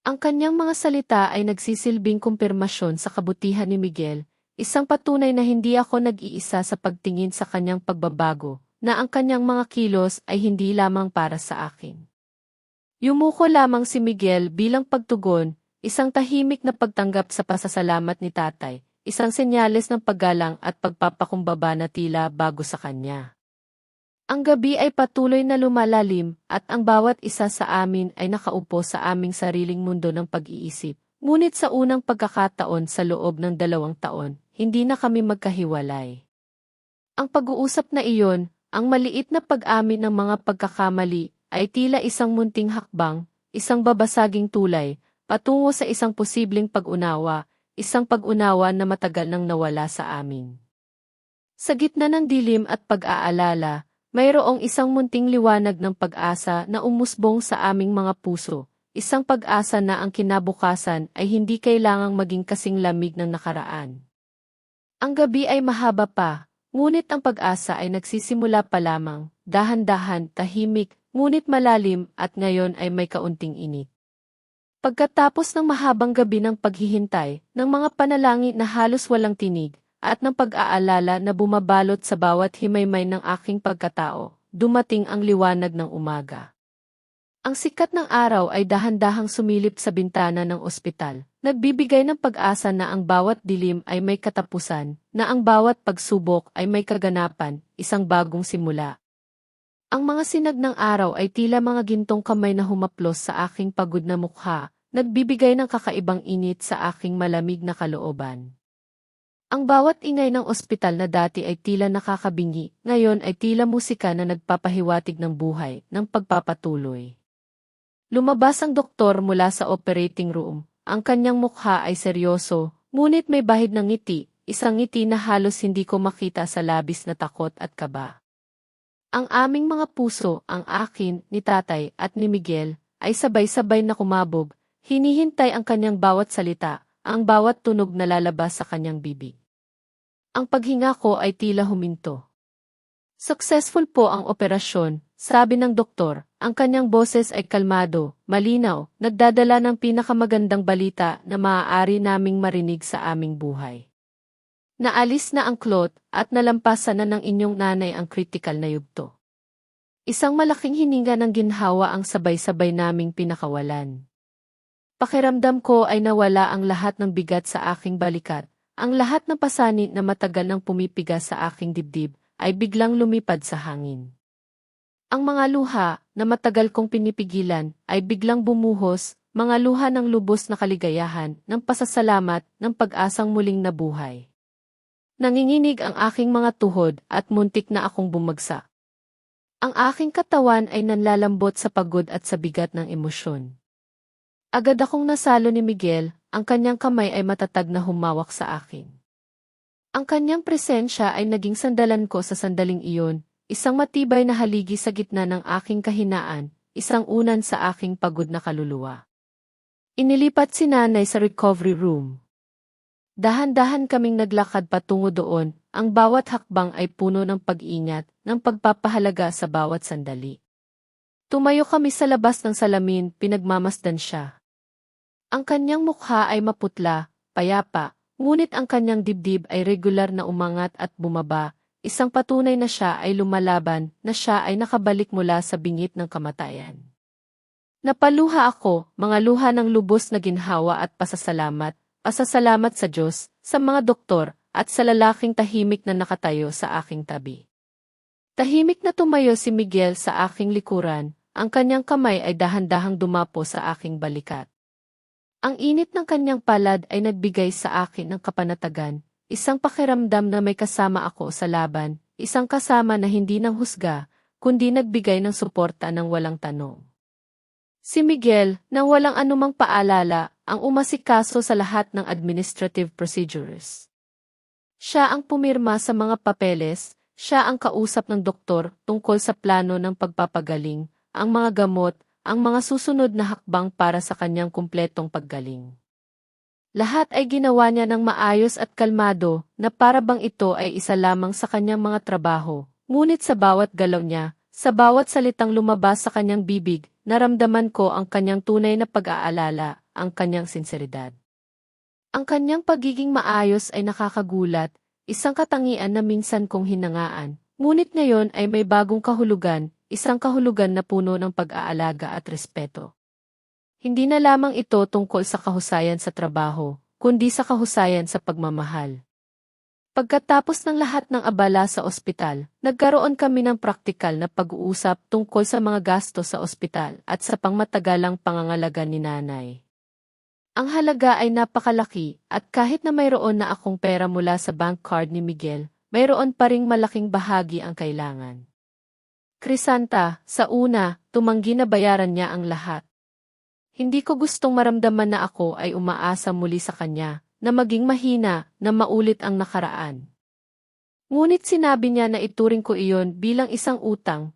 Ang kanyang mga salita ay nagsisilbing kumpirmasyon sa kabutihan ni Miguel, isang patunay na hindi ako nag-iisa sa pagtingin sa kanyang pagbabago, na ang kanyang mga kilos ay hindi lamang para sa akin. Yumuko lamang si Miguel bilang pagtugon, isang tahimik na pagtanggap sa pasasalamat ni tatay, isang senyales ng paggalang at pagpapakumbaba na tila bago sa kanya. Ang gabi ay patuloy na lumalalim at ang bawat isa sa amin ay nakaupo sa aming sariling mundo ng pag-iisip. Ngunit sa unang pagkakataon sa loob ng 2 taon, hindi na kami magkahiwalay. Ang pag-uusap na iyon, ang maliit na pag-amin ng mga pagkakamali, ay tila isang munting hakbang, isang babasaging tulay, patungo sa isang posibleng pag-unawa, isang pag-unawa na matagal nang nawala sa amin. Sa gitna ng dilim at pag-aalala, mayroong isang munting liwanag ng pag-asa na umusbong sa aming mga puso, isang pag-asa na ang kinabukasan ay hindi kailangang maging kasing lamig ng nakaraan. Ang gabi ay mahaba pa, ngunit ang pag-asa ay nagsisimula pa lamang, dahan-dahan, tahimik, ngunit malalim at ngayon ay may kaunting init. Pagkatapos ng mahabang gabi ng paghihintay, ng mga panalangin na halos walang tinig, at ng pag-aalala na bumabalot sa bawat himaymay ng aking pagkatao, dumating ang liwanag ng umaga. Ang sikat ng araw ay dahan-dahang sumilip sa bintana ng ospital, nagbibigay ng pag-asa na ang bawat dilim ay may katapusan, na ang bawat pagsubok ay may kaganapan, isang bagong simula. Ang mga sinag ng araw ay tila mga gintong kamay na humaplos sa aking pagod na mukha, nagbibigay ng kakaibang init sa aking malamig na kalooban. Ang bawat ingay ng ospital na dati ay tila nakakabingi, ngayon ay tila musika na nagpapahiwatig ng buhay, ng pagpapatuloy. Lumabas ang doktor mula sa operating room. Ang kanyang mukha ay seryoso, ngunit may bahid ng ngiti, isang ngiti na halos hindi ko makita sa labis na takot at kaba. Ang aming mga puso, ang akin, ni Tatay, at ni Miguel, ay sabay-sabay na kumabog, hinihintay ang kanyang bawat salita, ang bawat tunog na lalabas sa kanyang bibig. Ang paghinga ko ay tila huminto. Successful po ang operasyon, sabi ng doktor, ang kanyang boses ay kalmado, malinaw, nagdadala ng pinakamagandang balita na maaari naming marinig sa aming buhay. Naalis na ang clot at nalampasan na ng inyong nanay ang critical na yugto. Isang malaking hininga ng ginhawa ang sabay-sabay naming pinakawalan. Pakiramdam ko ay nawala ang lahat ng bigat sa aking balikat, ang lahat ng pasanit na matagal nang pumipigas sa aking dibdib ay biglang lumipad sa hangin. Ang mga luha na matagal kong pinipigilan ay biglang bumuhos, mga luha ng lubos na kaligayahan, ng pasasalamat, ng pag-asang muling nabuhay. Nanginginig ang aking mga tuhod at muntik na akong bumagsak. Ang aking katawan ay nanlalambot sa pagod at sa bigat ng emosyon. Agad akong nasalo ni Miguel, ang kanyang kamay ay matatag na humawak sa akin. Ang kanyang presensya ay naging sandalan ko sa sandaling iyon, isang matibay na haligi sa gitna ng aking kahinaan, isang unan sa aking pagod na kaluluwa. Inilipat si nanay sa recovery room. Dahan-dahan kaming naglakad patungo doon, ang bawat hakbang ay puno ng pag-ingat, ng pagpapahalaga sa bawat sandali. Tumayo kami sa labas ng salamin, pinagmamasdan siya. Ang kanyang mukha ay maputla, payapa, ngunit ang kanyang dibdib ay regular na umangat at bumaba, isang patunay na siya ay lumalaban, na siya ay nakabalik mula sa bingit ng kamatayan. Napaluha ako, mga luha ng lubos na ginhawa at pasasalamat sa Diyos, sa mga doktor, at sa lalaking tahimik na nakatayo sa aking tabi. Tahimik na tumayo si Miguel sa aking likuran, ang kanyang kamay ay dahan-dahang dumapo sa aking balikat. Ang init ng kanyang palad ay nagbigay sa akin ng kapanatagan, isang pakiramdam na may kasama ako sa laban, isang kasama na hindi nang husga, kundi nagbigay ng suporta ng walang tanong. Si Miguel, nang walang anumang paalala, ang umasikaso sa lahat ng administrative procedures. Siya ang pumirma sa mga papeles, siya ang kausap ng doktor tungkol sa plano ng pagpapagaling, ang mga gamot, ang mga susunod na hakbang para sa kanyang kumpletong paggaling. Lahat ay ginawa niya ng maayos at kalmado, na para bang ito ay isa lamang sa kanyang mga trabaho, ngunit sa bawat galaw niya, sa bawat salitang lumabas sa kanyang bibig, naramdaman ko ang kanyang tunay na pag-aalala, ang kanyang sinseridad. Ang kanyang pagiging maayos ay nakakagulat, isang katangian na minsan kong hinangaan, ngunit ngayon ay may bagong kahulugan, isang kahulugan na puno ng pag-aalaga at respeto. Hindi na lamang ito tungkol sa kahusayan sa trabaho, kundi sa kahusayan sa pagmamahal. Pagkatapos ng lahat ng abala sa ospital, nagkaroon kami ng praktikal na pag-uusap tungkol sa mga gasto sa ospital at sa pangmatagalang pangangalaga ni nanay. Ang halaga ay napakalaki at kahit na mayroon na akong pera mula sa bank card ni Miguel, mayroon pa ring malaking bahagi ang kailangan. Crisanta, sa una, tumanggi na bayaran niya ang lahat. Hindi ko gustong maramdaman na ako ay umaasa muli sa kanya, na maging mahina, na maulit ang nakaraan. Ngunit sinabi niya na ituring ko iyon bilang isang utang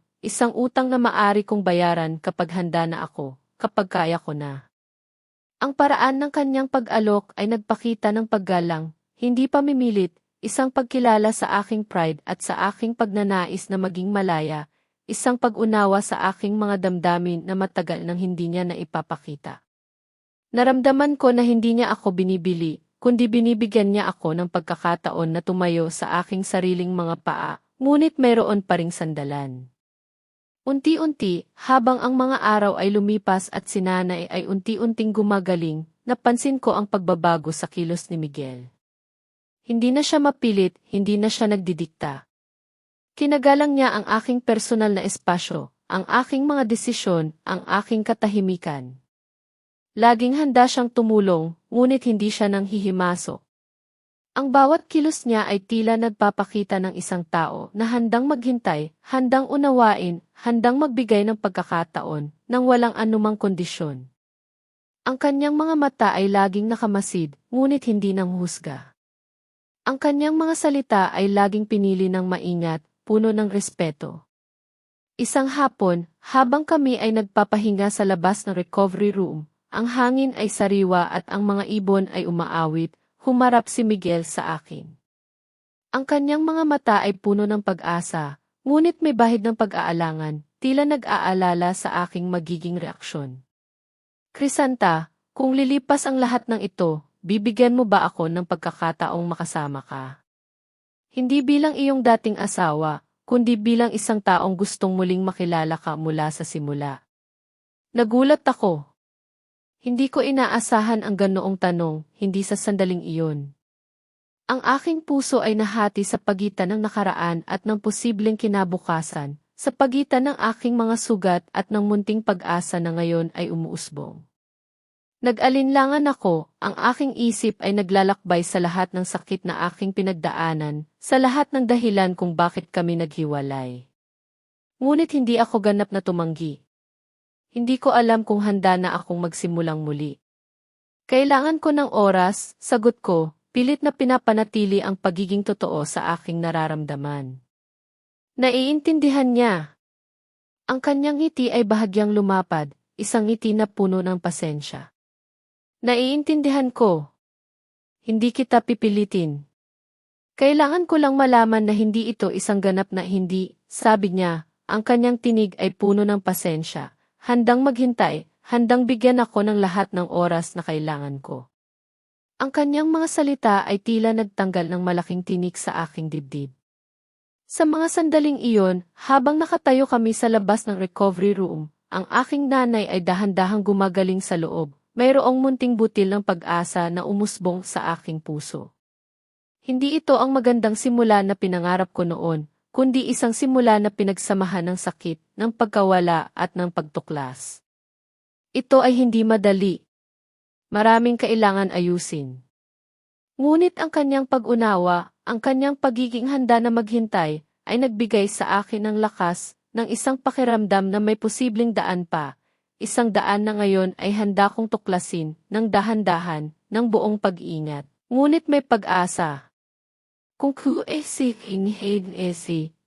na maari kong bayaran kapag handa na ako, kapag kaya ko na. Ang paraan ng kanyang pag-alok ay nagpakita ng paggalang, hindi pamimilit, isang pagkilala sa aking pride at sa aking pagnanais na maging malaya, isang pag-unawa sa aking mga damdamin na matagal nang hindi niya na ipapakita. Naramdaman ko na hindi niya ako binibili, kundi binibigyan niya ako ng pagkakataon na tumayo sa aking sariling mga paa, ngunit mayroon pa ring sandalan. Unti-unti, habang ang mga araw ay lumipas at si nanay ay unti-unting gumagaling, napansin ko ang pagbabago sa kilos ni Miguel. Hindi na siya mapilit, hindi na siya nagdidikta. Kinagalang niya ang aking personal na espasyo, ang aking mga desisyon, ang aking katahimikan. Laging handa siyang tumulong, ngunit hindi siya nang hihimasok. Ang bawat kilos niya ay tila nagpapakita ng isang tao na handang maghintay, handang unawain, handang magbigay ng pagkakataon, nang walang anumang kondisyon. Ang kanyang mga mata ay laging nakamasid, ngunit hindi nanghusga. Ang kanyang mga salita ay laging pinili ng maingat, puno ng respeto. Isang hapon, habang kami ay nagpapahinga sa labas ng recovery room, ang hangin ay sariwa at ang mga ibon ay umaawit, humarap si Miguel sa akin. Ang kanyang mga mata ay puno ng pag-asa, ngunit may bahid ng pag-aalangan, tila nag-aalala sa aking magiging reaksyon. Crisanta, kung lilipas ang lahat ng ito, bibigyan mo ba ako ng pagkakataong makasama ka? Hindi bilang iyong dating asawa, kundi bilang isang taong gustong muling makilala ka mula sa simula. Nagulat ako. Hindi ko inaasahan ang ganoong tanong, hindi sa sandaling iyon. Ang aking puso ay nahati sa pagitan ng nakaraan at ng posibleng kinabukasan, sa pagitan ng aking mga sugat at ng munting pag-asa na ngayon ay umuusbong. Nag-alinlangan ako, ang aking isip ay naglalakbay sa lahat ng sakit na aking pinagdaanan, sa lahat ng dahilan kung bakit kami naghiwalay. Ngunit hindi ako ganap na tumanggi. Hindi ko alam kung handa na akong magsimulang muli. Kailangan ko ng oras, sagot ko, pilit na pinapanatili ang pagiging totoo sa aking nararamdaman. Naiintindihan niya. Ang kanyang ngiti ay bahagyang lumapad, isang ngiti na puno ng pasensya. Naiintindihan ko. Hindi kita pipilitin. Kailangan ko lang malaman na hindi ito isang ganap na hindi, sabi niya, ang kanyang tinig ay puno ng pasensya. Handang maghintay, handang bigyan ako ng lahat ng oras na kailangan ko. Ang kanyang mga salita ay tila nagtanggal ng malaking tinik sa aking dibdib. Sa mga sandaling iyon, habang nakatayo kami sa labas ng recovery room, ang aking nanay ay dahan-dahang gumagaling sa loob, mayroong munting butil ng pag-asa na umusbong sa aking puso. Hindi ito ang magandang simula na pinangarap ko noon, kundi isang simula na pinagsamahan ng sakit, ng pagkawala at ng pagtuklas. Ito ay hindi madali. Maraming kailangan ayusin. Ngunit ang kanyang pag-unawa, ang kanyang pagiging handa na maghintay, ay nagbigay sa akin ng lakas, ng isang pakiramdam na may posibleng daan pa, isang daan na ngayon ay handa kong tuklasin, ng dahan-dahan, ng buong pag-iingat. Ngunit may pag-asa. Kung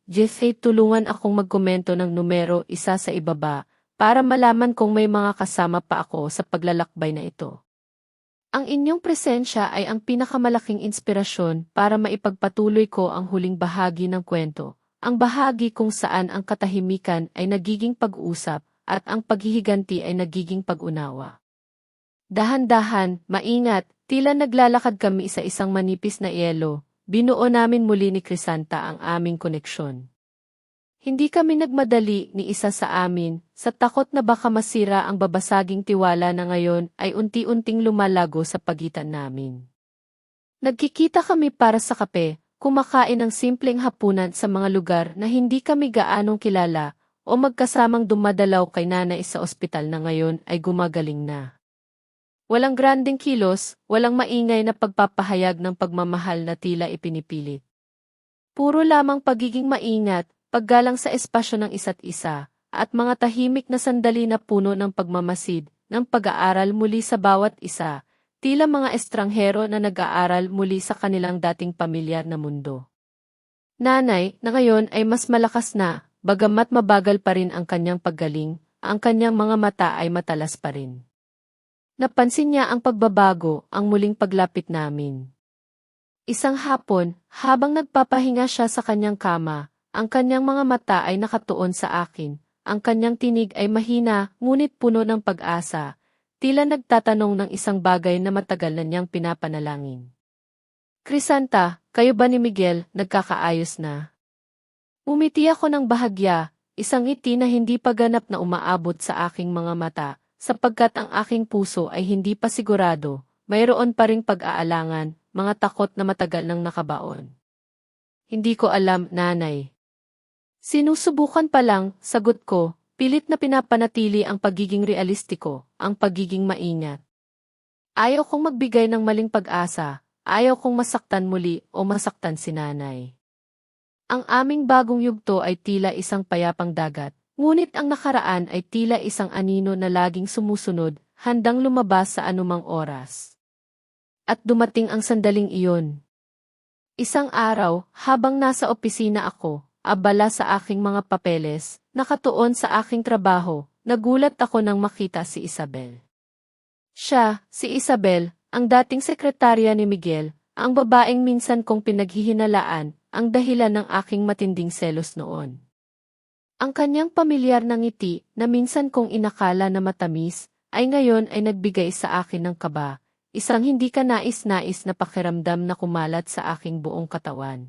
Jesse, tulungan akong magkomento ng numero 1 sa ibaba para malaman kung may mga kasama pa ako sa paglalakbay na ito. Ang inyong presensya ay ang pinakamalaking inspirasyon para maipagpatuloy ko ang huling bahagi ng kwento, ang bahagi kung saan ang katahimikan ay nagiging pag-usap at ang paghihiganti ay nagiging pag-unawa. Dahan-dahan, maingat, tila naglalakad kami sa isang manipis na yelo. Binuo namin muli ni Crisanta ang aming koneksyon. Hindi kami nagmadali ni isa sa amin, sa takot na baka masira ang babasaging tiwala na ngayon ay unti-unting lumalago sa pagitan namin. Nagkikita kami para sa kape, kumakain ng simpleng hapunan sa mga lugar na hindi kami gaanong kilala, o magkasamang dumadalaw kay nanay sa ospital na ngayon ay gumagaling na. Walang grandeng kilos, walang maingay na pagpapahayag ng pagmamahal na tila ipinipilit. Puro lamang pagiging maingat, paggalang sa espasyo ng isa't isa, at mga tahimik na sandali na puno ng pagmamasid, ng pag-aaral muli sa bawat isa, tila mga estranghero na nag-aaral muli sa kanilang dating pamilyar na mundo. Nanay, na ngayon ay mas malakas na, bagamat mabagal pa rin ang kanyang paggaling, ang kanyang mga mata ay matalas pa rin. Napansin niya ang pagbabago, ang muling paglapit namin. Isang hapon, habang nagpapahinga siya sa kanyang kama, ang kanyang mga mata ay nakatuon sa akin, ang kanyang tinig ay mahina ngunit puno ng pag-asa, tila nagtatanong ng isang bagay na matagal na niyang pinapanalangin. Crisanta, kayo ba ni Miguel, nagkakaayos na? Umiti ako ng bahagya, isang ngiti na hindi pa ganap na umaabot sa aking mga mata, sapagkat ang aking puso ay hindi pa sigurado, mayroon pa ring pag-aalangan, mga takot na matagal nang nakabaon. Hindi ko alam, nanay. Sinusubukan pa lang, sagot ko, pilit na pinapanatili ang pagiging realistiko, ang pagiging maingat. Ayaw kong magbigay ng maling pag-asa, ayaw kong masaktan muli o masaktan si nanay. Ang aming bagong yugto ay tila isang payapang dagat, ngunit ang nakaraan ay tila isang anino na laging sumusunod, handang lumabas sa anumang oras. At dumating ang sandaling iyon. Isang araw, habang nasa opisina ako, abala sa aking mga papeles, nakatuon sa aking trabaho, nagulat ako nang makita si Isabel. Siya, si Isabel, ang dating sekretarya ni Miguel, ang babaeng minsan kong pinaghihinalaan, ang dahilan ng aking matinding selos noon. Ang kanyang pamilyar na ngiti, na minsan kong inakala na matamis, ay ngayon ay nagbigay sa akin ng kaba, isang hindi kanais-nais na pakiramdam na kumalat sa aking buong katawan.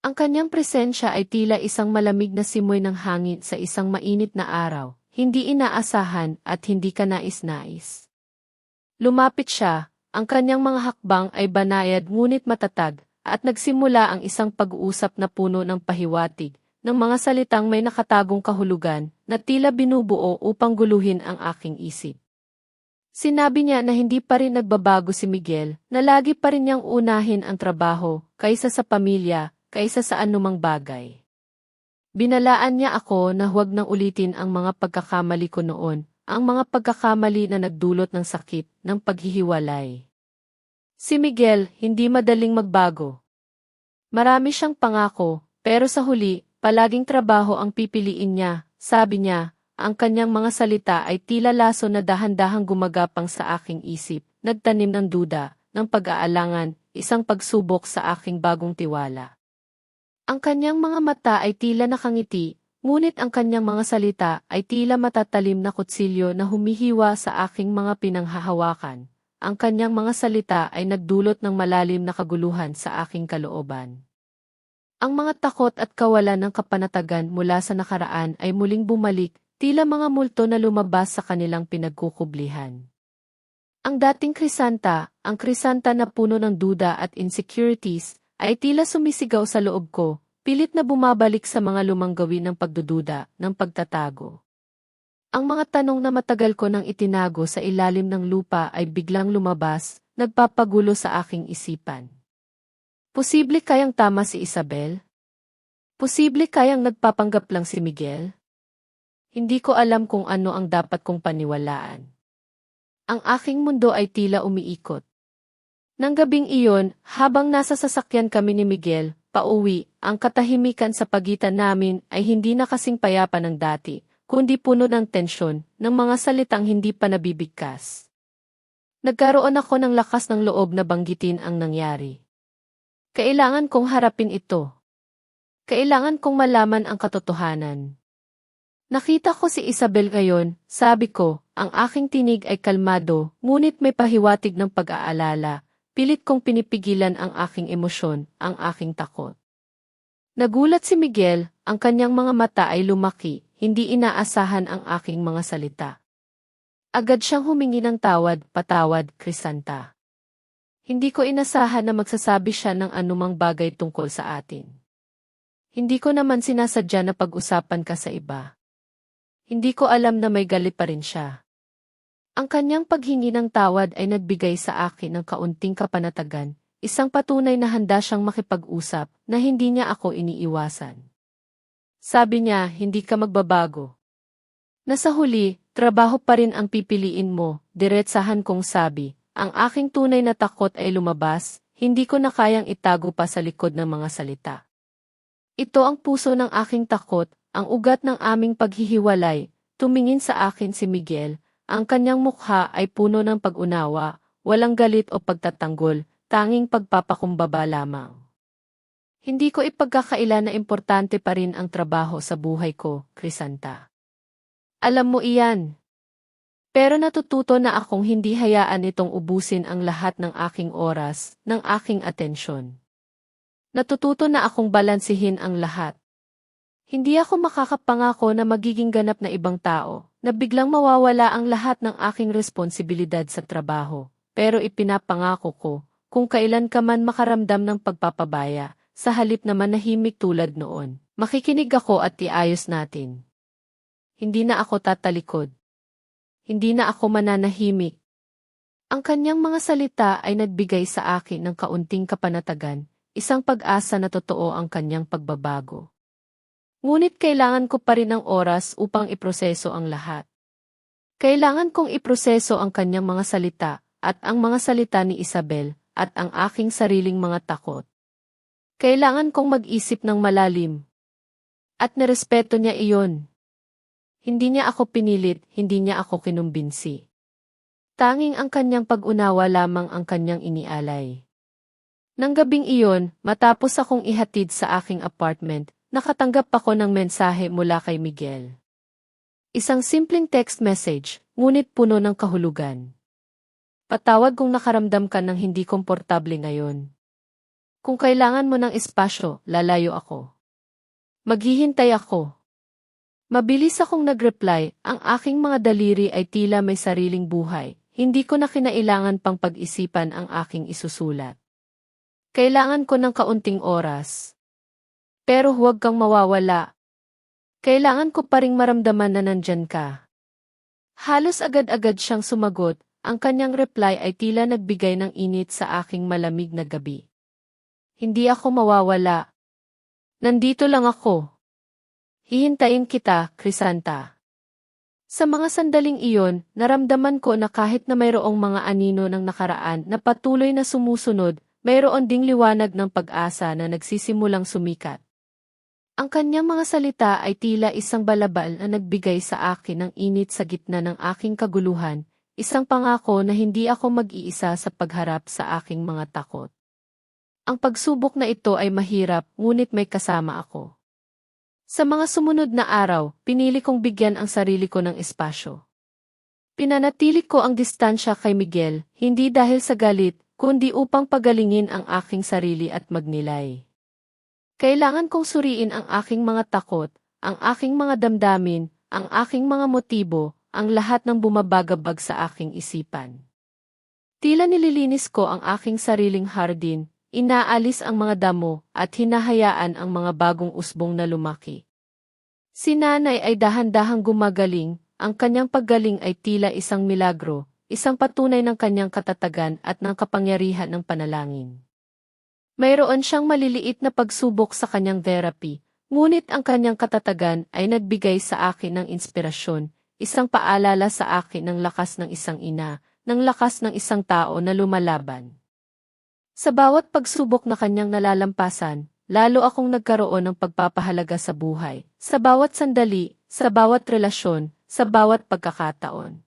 Ang kanyang presensya ay tila isang malamig na simoy ng hangin sa isang mainit na araw, hindi inaasahan at hindi kanais-nais. Lumapit siya, ang kanyang mga hakbang ay banayad ngunit matatag, at nagsimula ang isang pag-uusap na puno ng pahiwatig, ng mga salitang may nakatagong kahulugan na tila binubuo upang guluhin ang aking isip. Sinabi niya na hindi pa rin nagbabago si Miguel, na lagi pa rin niyang unahin ang trabaho, kaysa sa pamilya, kaysa sa anumang bagay. Binalaan niya ako na huwag nang ulitin ang mga pagkakamali ko noon, ang mga pagkakamali na nagdulot ng sakit, ng paghihiwalay. Si Miguel, hindi madaling magbago. Marami siyang pangako, pero sa huli, palaging trabaho ang pipiliin niya, sabi niya, ang kanyang mga salita ay tila laso na dahan-dahang gumagapang sa aking isip, nagtanim ng duda, ng pag-aalangan, isang pagsubok sa aking bagong tiwala. Ang kanyang mga mata ay tila nakangiti, ngunit ang kanyang mga salita ay tila matatalim na kutsilyo na humihiwa sa aking mga pinanghahawakan. Ang kanyang mga salita ay nagdulot ng malalim na kaguluhan sa aking kalooban. Ang mga takot at kawalan ng kapanatagan mula sa nakaraan ay muling bumalik, tila mga multo na lumabas sa kanilang pinagkukublihan. Ang dating krisanta, ang krisanta na puno ng duda at insecurities, ay tila sumisigaw sa loob ko, pilit na bumabalik sa mga lumang gawin ng pagdududa, ng pagtatago. Ang mga tanong na matagal ko nang itinago sa ilalim ng lupa ay biglang lumabas, nagpapagulo sa aking isipan. Posible kayang tama si Isabel? Posible kayang nagpapanggap lang si Miguel? Hindi ko alam kung ano ang dapat kong paniwalaan. Ang aking mundo ay tila umiikot. Nang gabing iyon, habang nasa sasakyan kami ni Miguel, pauwi, ang katahimikan sa pagitan namin ay hindi na kasing payapa ng dati, kundi puno ng tensyon, ng mga salitang hindi pa nabibigkas. Nagkaroon ako ng lakas ng loob na banggitin ang nangyari. Kailangan kong harapin ito. Kailangan kong malaman ang katotohanan. Nakita ko si Isabel ngayon, sabi ko, ang aking tinig ay kalmado, ngunit may pahiwatig ng pag-aalala. Pilit kong pinipigilan ang aking emosyon, ang aking takot. Nagulat si Miguel, ang kanyang mga mata ay lumaki, hindi inaasahan ang aking mga salita. Agad siyang humingi ng tawad, patawad, Crisanta. Hindi ko inasahan na magsasabi siya ng anumang bagay tungkol sa atin. Hindi ko naman sinasadya na pag-usapan ka sa iba. Hindi ko alam na may galit pa rin siya. Ang kanyang paghingi ng tawad ay nagbigay sa akin ng kaunting kapanatagan, isang patunay na handa siyang makipag-usap, na hindi niya ako iniiwasan. Sabi niya, hindi ka magbabago. Nasa huli, trabaho pa rin ang pipiliin mo, diretsahan kong sabi, ang aking tunay na takot ay lumabas, hindi ko na kayang itago pa sa likod ng mga salita. Ito ang puso ng aking takot, ang ugat ng aming paghihiwalay, tumingin sa akin si Miguel. Ang kanyang mukha ay puno ng pag-unawa, walang galit o pagtatanggol, tanging pagpapakumbaba lamang. Hindi ko ipagkakaila na importante pa rin ang trabaho sa buhay ko, Crisanta. Alam mo iyan. Pero natututo na akong hindi hayaan itong ubusin ang lahat ng aking oras, ng aking atensyon. Natututo na akong balansihin ang lahat. Hindi ako makakapangako na magiging ganap na ibang tao, na biglang mawawala ang lahat ng aking responsibilidad sa trabaho, pero ipinapangako ko, kung kailan ka man makaramdam ng pagpapabaya, sa halip na manahimik tulad noon, Makikinig ako at iayos natin. Hindi na ako tatalikod. Hindi na ako mananahimik. Ang kanyang mga salita ay nagbigay sa akin ng kaunting kapanatagan, isang pag-asa na totoo ang kanyang pagbabago. Ngunit kailangan ko pa rin ng oras upang iproseso ang lahat. Kailangan kong iproseso ang kanyang mga salita, at ang mga salita ni Isabel, at ang aking sariling mga takot. Kailangan kong mag-isip ng malalim. At nirespeto niya iyon. Hindi niya ako pinilit, hindi niya ako kinumbinsi. Tanging ang kanyang pag-unawa lamang ang kanyang inialay. Nang gabing iyon, matapos akong ihatid sa aking apartment, nakatanggap ako ng mensahe mula kay Miguel. Isang simpleng text message, ngunit puno ng kahulugan. Patawad kung nakaramdam ka ng hindi komportable ngayon. Kung kailangan mo ng espasyo, lalayo ako. Maghihintay ako. Mabilis akong nag-reply, ang aking mga daliri ay tila may sariling buhay. Hindi ko na kinailangan pang pag-isipan ang aking isusulat. Kailangan ko ng kaunting oras. Pero huwag kang mawawala. Kailangan ko pa ring maramdaman na nandyan ka. Halos agad-agad siyang sumagot, ang kanyang reply ay tila nagbigay ng init sa aking malamig na gabi. Hindi ako mawawala. Nandito lang ako. Hihintayin kita, Crisanta. Sa mga sandaling iyon, naramdaman ko na kahit na mayroong mga anino ng nakaraan na patuloy na sumusunod, mayroon ding liwanag ng pag-asa na nagsisimulang sumikat. Ang kanyang mga salita ay tila isang balabal na nagbigay sa akin ng init sa gitna ng aking kaguluhan, isang pangako na hindi ako mag-iisa sa pagharap sa aking mga takot. Ang pagsubok na ito ay mahirap, ngunit may kasama ako. Sa mga sumunod na araw, pinili kong bigyan ang sarili ko ng espasyo. Pinanatili ko ang distansya kay Miguel, hindi dahil sa galit, kundi upang pagalingin ang aking sarili at magnilay. Kailangan kong suriin ang aking mga takot, ang aking mga damdamin, ang aking mga motibo, ang lahat ng bumabagabag sa aking isipan. Tila nililinis ko ang aking sariling hardin, inaalis ang mga damo, at hinahayaan ang mga bagong usbong na lumaki. Si nanay ay dahan-dahang gumagaling, ang kanyang paggaling ay tila isang milagro, isang patunay ng kanyang katatagan at ng kapangyarihan ng panalangin. Mayroon siyang maliliit na pagsubok sa kanyang therapy, ngunit ang kanyang katatagan ay nagbigay sa akin ng inspirasyon, isang paalala sa akin ng lakas ng isang ina, ng lakas ng isang tao na lumalaban. Sa bawat pagsubok na kanyang nalalampasan, lalo akong nagkaroon ng pagpapahalaga sa buhay, sa bawat sandali, sa bawat relasyon, sa bawat pagkakataon.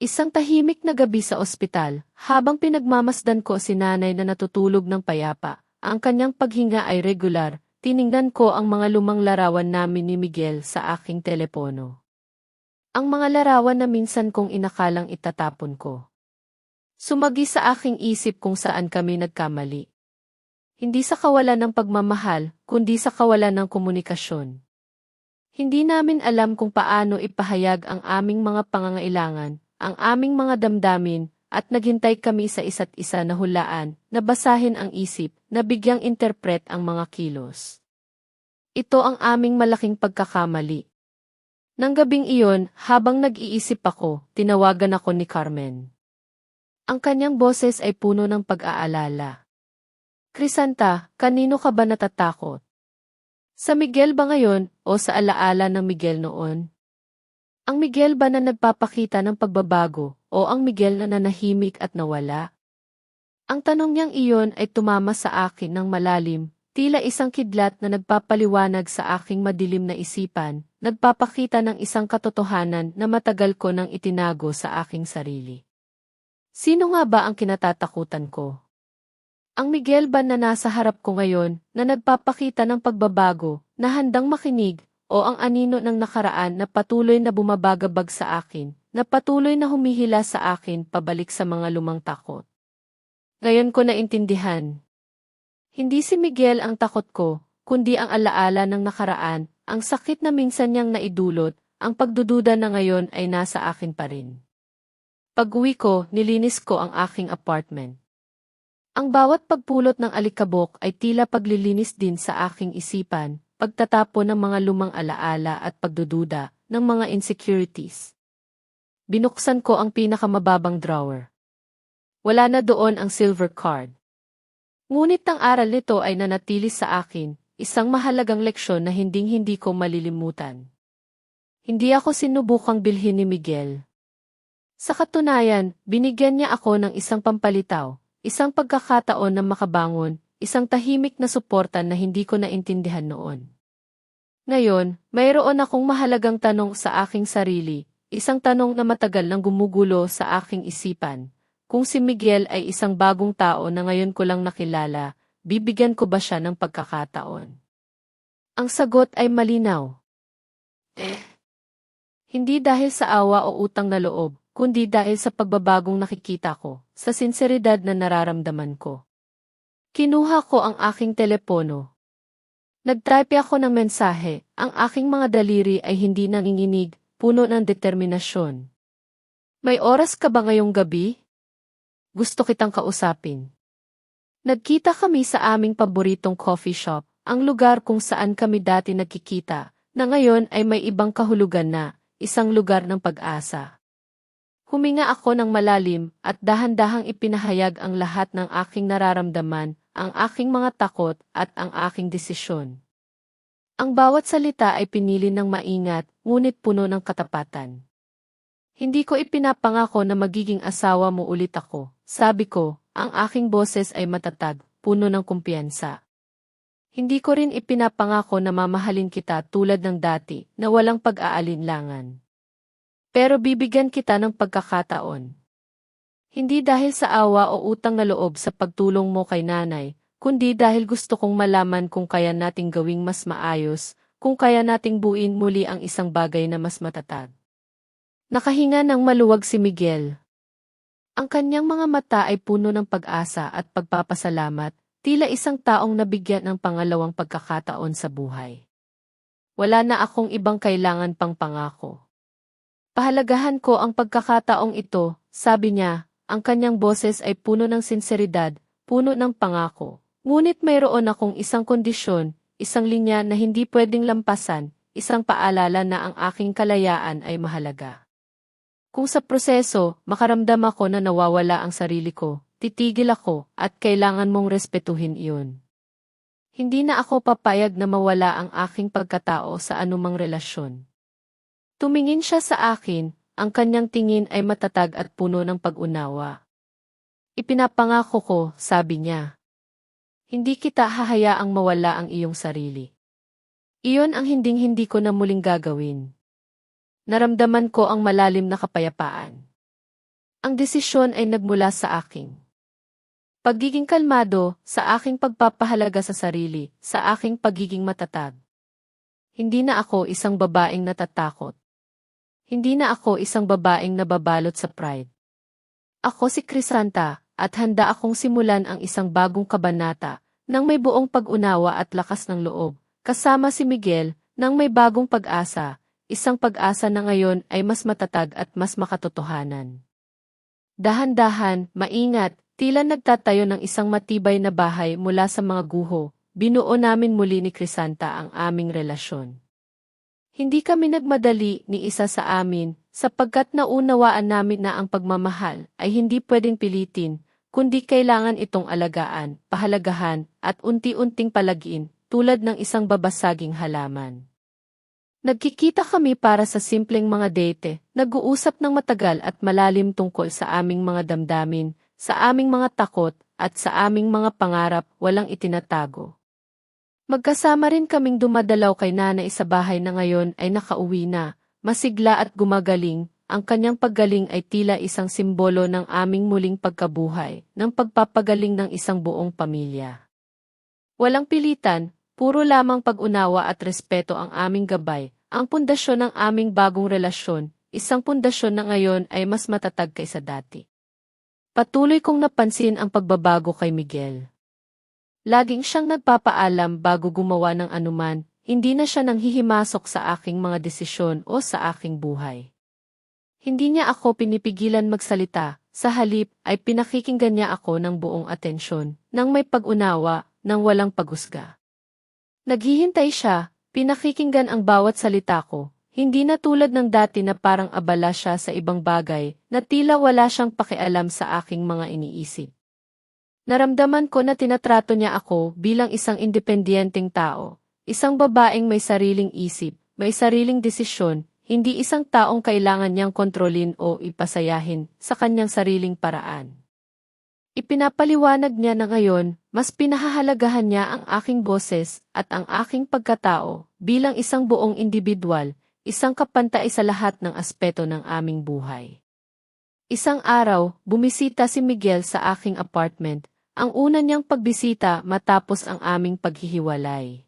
Isang tahimik na gabi sa ospital, habang pinagmamasdan ko si nanay na natutulog ng payapa, ang kanyang paghinga ay regular, tiningnan ko ang mga lumang larawan namin ni Miguel sa aking telepono. Ang mga larawan na minsan kong inakalang itatapon ko. Sumagi sa aking isip kung saan kami nagkamali. Hindi sa kawalan ng pagmamahal, kundi sa kawalan ng komunikasyon. Hindi namin alam kung paano ipahayag ang aming mga pangangailangan, ang aming mga damdamin, at naghintay kami sa isa't isa na hulaan, na basahin ang isip, na bigyang interpret ang mga kilos. Ito ang aming malaking pagkakamali. Nang gabing iyon, habang nag-iisip ako, tinawagan ako ni Carmen. Ang kanyang boses ay puno ng pag-aalala. Crisanta, kanino ka ba natatakot? Sa Miguel ba ngayon o sa alaala ng Miguel noon? Ang Miguel ba na nagpapakita ng pagbabago o ang Miguel na nanahimik at nawala? Ang tanong niyang iyon ay tumama sa akin ng malalim, tila isang kidlat na nagpapaliwanag sa aking madilim na isipan, nagpapakita ng isang katotohanan na matagal ko nang itinago sa aking sarili. Sino nga ba ang kinatatakutan ko? Ang Miguel ba na nasa harap ko ngayon, na nagpapakita ng pagbabago, na handang makinig, o ang anino ng nakaraan na patuloy na bumabagabag sa akin, na patuloy na humihila sa akin pabalik sa mga lumang takot? Ngayon ko naintindihan. Hindi si Miguel ang takot ko, kundi ang alaala ng nakaraan, ang sakit na minsan niyang naidulot, ang pagdududa na ngayon ay nasa akin pa rin. Pag-uwi ko, nilinis ko ang aking apartment. Ang bawat pagpulot ng alikabok ay tila paglilinis din sa aking isipan, pagtatapon ng mga lumang alaala at pagdududa ng mga insecurities. Binuksan ko ang pinakamababang drawer. Wala na doon ang silver card. Ngunit ang aral nito ay nanatili sa akin, isang mahalagang leksyon na hinding-hindi ko malilimutan. Hindi ako sinubukang bilhin ni Miguel. Sa katunayan, binigyan niya ako ng isang pampalitaw, isang pagkakataon na makabangon, isang tahimik na suporta na hindi ko naintindihan noon. Ngayon, mayroon akong mahalagang tanong sa aking sarili, isang tanong na matagal nang gumugulo sa aking isipan. Kung si Miguel ay isang bagong tao na ngayon ko lang nakilala, bibigyan ko ba siya ng pagkakataon? Ang sagot ay malinaw. Hindi dahil sa awa o utang na loob, kundi dahil sa pagbabagong nakikita ko, sa sinseridad na nararamdaman ko. Kinuha ko ang aking telepono. Nagtype ako ng mensahe, ang aking mga daliri ay hindi nanginginig, puno ng determinasyon. May oras ka ba ngayong gabi? Gusto kitang kausapin. Nagkita kami sa aming paboritong coffee shop, ang lugar kung saan kami dati nagkikita, na ngayon ay may ibang kahulugan na, isang lugar ng pag-asa. Huminga ako ng malalim at dahan-dahang ipinahayag ang lahat ng aking nararamdaman, ang aking mga takot at ang aking desisyon. Ang bawat salita ay pinili ng maingat, ngunit puno ng katapatan. Hindi ko ipinapangako na magiging asawa mo ulit ako, sabi ko, ang aking boses ay matatag, puno ng kumpiyansa. Hindi ko rin ipinapangako na mamahalin kita tulad ng dati, na walang pag-aalinlangan. Pero bibigyan kita ng pagkakataon. Hindi dahil sa awa o utang na loob sa pagtulong mo kay nanay, kundi dahil gusto kong malaman kung kaya nating gawing mas maayos, kung kaya nating buuin muli ang isang bagay na mas matatag. Nakahinga ng maluwag si Miguel. Ang kanyang mga mata ay puno ng pag-asa at pagpapasalamat, tila isang taong nabigyan ng pangalawang pagkakataon sa buhay. Wala na akong ibang kailangan pang pangako. Pahalagahan ko ang pagkakataong ito, sabi niya, ang kanyang boses ay puno ng sinseridad, puno ng pangako. Ngunit mayroon akong isang kondisyon, isang linya na hindi pwedeng lampasan, isang paalala na ang aking kalayaan ay mahalaga. Kung sa proseso, makaramdam ako na nawawala ang sarili ko, titigil ako, at kailangan mong respetuhin iyon. Hindi na ako papayag na mawala ang aking pagkatao sa anumang relasyon. Tumingin siya sa akin, ang kanyang tingin ay matatag at puno ng pag-unawa. Ipinapangako ko, sabi niya. Hindi kita hahayaang mawala ang iyong sarili. Iyon ang hinding-hindi ko na muling gagawin. Naramdaman ko ang malalim na kapayapaan. Ang desisyon ay nagmula sa akin. Pagiging kalmado, sa aking pagpapahalaga sa sarili, sa aking pagiging matatag. Hindi na ako isang babaeng natatakot. Hindi na ako isang babaeng nababalot sa pride. Ako si Crisanta, at handa akong simulan ang isang bagong kabanata, nang may buong pag-unawa at lakas ng loob, kasama si Miguel, nang may bagong pag-asa, isang pag-asa na ngayon ay mas matatag at mas makatotohanan. Dahan-dahan, maingat, tila nagtatayo ng isang matibay na bahay mula sa mga guho, binuo namin muli ni Crisanta ang aming relasyon. Hindi kami nagmadali ni isa sa amin, sapagkat naunawaan namin na ang pagmamahal ay hindi pwedeng pilitin, kundi kailangan itong alagaan, pahalagahan, at unti-unting palagiin, tulad ng isang babasaging halaman. Nagkikita kami para sa simpleng mga date, nag-uusap ng matagal at malalim tungkol sa aming mga damdamin, sa aming mga takot, at sa aming mga pangarap, walang itinatago. Magkasama rin kaming dumadalaw kay nanay sa bahay na ngayon ay nakauwi na, masigla at gumagaling, ang kanyang paggaling ay tila isang simbolo ng aming muling pagkabuhay, ng pagpapagaling ng isang buong pamilya. Walang pilitan, puro lamang pag-unawa at respeto ang aming gabay, ang pundasyon ng aming bagong relasyon, isang pundasyon na ngayon ay mas matatag kaysa dati. Patuloy kong napansin ang pagbabago kay Miguel. Laging siyang nagpapaalam bago gumawa ng anuman, hindi na siya nanghihimasok sa aking mga desisyon o sa aking buhay. Hindi niya ako pinipigilan magsalita, sa halip ay pinakikinggan niya ako ng buong atensyon, nang may pag-unawa, nang walang paghusga. Naghihintay siya, Pinakikinggan ang bawat salita ko, hindi na tulad ng dati na parang abala siya sa ibang bagay, na tila wala siyang pakialam sa aking mga iniisip. Naramdaman ko na tinatrato niya ako bilang isang independenteng tao, isang babaeng may sariling isip, may sariling desisyon, hindi isang taong kailangan niyang kontrolin o ipasayahin sa kanyang sariling paraan. Ipinapaliwanag niya na ngayon, mas pinahahalagahan niya ang aking boses at ang aking pagkatao bilang isang buong individual, isang kapantay sa lahat ng aspeto ng aming buhay. Isang araw, bumisita si Miguel sa aking apartment, ang una niyang pagbisita matapos ang aming paghihiwalay.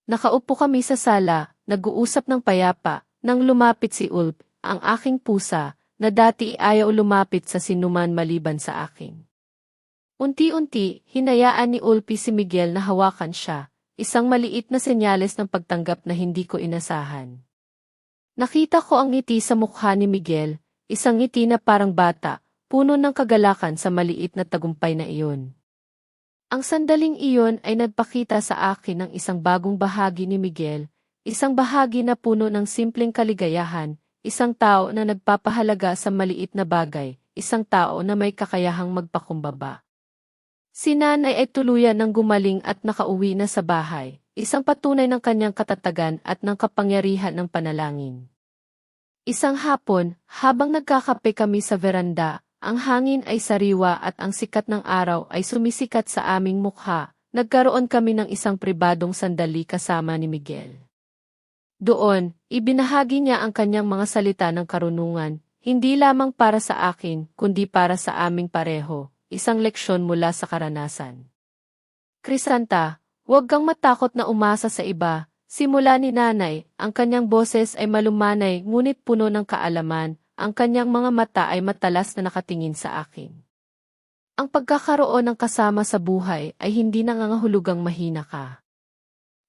Nakaupo kami sa sala, nag-uusap ng payapa, nang lumapit si Ulp, ang aking pusa, na dati ayaw lumapit sa sinuman maliban sa akin. Unti-unti, hinayaan ni Ulpi si Miguel na hawakan siya, isang maliit na senyales ng pagtanggap na hindi ko inasahan. Nakita ko ang ngiti sa mukha ni Miguel, isang ngiti na parang bata, puno ng kagalakan sa maliit na tagumpay na iyon. Ang sandaling iyon ay nagpakita sa akin ng isang bagong bahagi ni Miguel, isang bahagi na puno ng simpleng kaligayahan, isang tao na nagpapahalaga sa maliit na bagay, isang tao na may kakayahang magpakumbaba. Si nanay ay tuluyan ng gumaling at nakauwi na sa bahay, isang patunay ng kanyang katatagan at ng kapangyarihan ng panalangin. Isang hapon, habang nagkakape kami sa veranda, ang hangin ay sariwa at ang sikat ng araw ay sumisikat sa aming mukha, nagkaroon kami ng isang pribadong sandali kasama ni Miguel. Doon, ibinahagi niya ang kanyang mga salita ng karunungan, hindi lamang para sa akin, kundi para sa aming pareho, isang leksyon mula sa karanasan. Crisanta, huwag kang matakot na umasa sa iba. Simula ni nanay, ang kanyang boses ay malumanay ngunit puno ng kaalaman, ang kanyang mga mata ay matalas na nakatingin sa akin. Ang pagkakaroon ng kasama sa buhay ay hindi nangangahulugang mahina ka.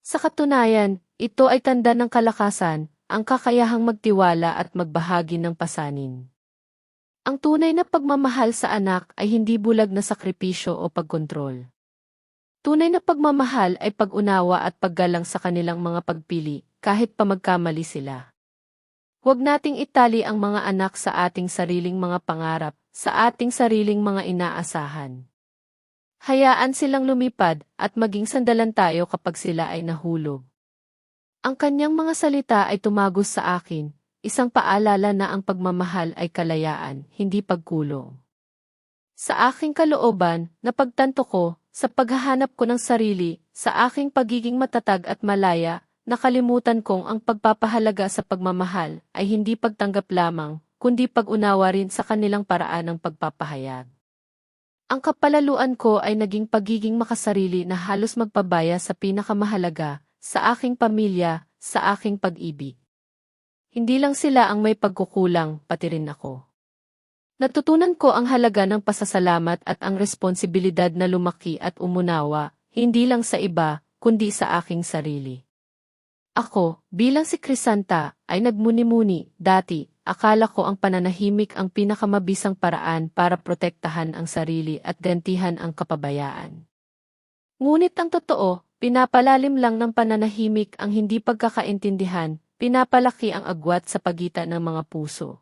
Sa katunayan, ito ay tanda ng kalakasan, ang kakayahang magtiwala at magbahagi ng pasanin. Ang tunay na pagmamahal sa anak ay hindi bulag na sakripisyo o pagkontrol. Tunay na pagmamahal ay pag-unawa at paggalang sa kanilang mga pagpili, kahit pa magkamali sila. Huwag nating itali ang mga anak sa ating sariling mga pangarap, sa ating sariling mga inaasahan. Hayaan silang lumipad at maging sandalan tayo kapag sila ay nahulog. Ang kanyang mga salita ay tumagos sa akin, isang paalala na ang pagmamahal ay kalayaan, hindi pagkulong. Sa aking kalooban, napagtanto ko, sa paghahanap ko ng sarili, sa aking pagiging matatag at malaya, nakalimutan kong ang pagpapahalaga sa pagmamahal ay hindi pagtanggap lamang, kundi pag-unawa rin sa kanilang paraan ng pagpapahayag. Ang kapalaluan ko ay naging pagiging makasarili na halos magpabaya sa pinakamahalaga, sa aking pamilya, sa aking pag-ibig. Hindi lang sila ang may pagkukulang, pati rin ako. Natutunan ko ang halaga ng pasasalamat at ang responsibilidad na lumaki at umunawa, hindi lang sa iba, kundi sa aking sarili. Ako, bilang si Crisanta, ay nagmuni-muni, dati, akala ko ang pananahimik ang pinakamabisang paraan para protektahan ang sarili at gantihan ang kapabayaan. Ngunit ang totoo, pinapalalim lang ng pananahimik ang hindi pagkakaintindihan, pinapalaki ang agwat sa pagitan ng mga puso.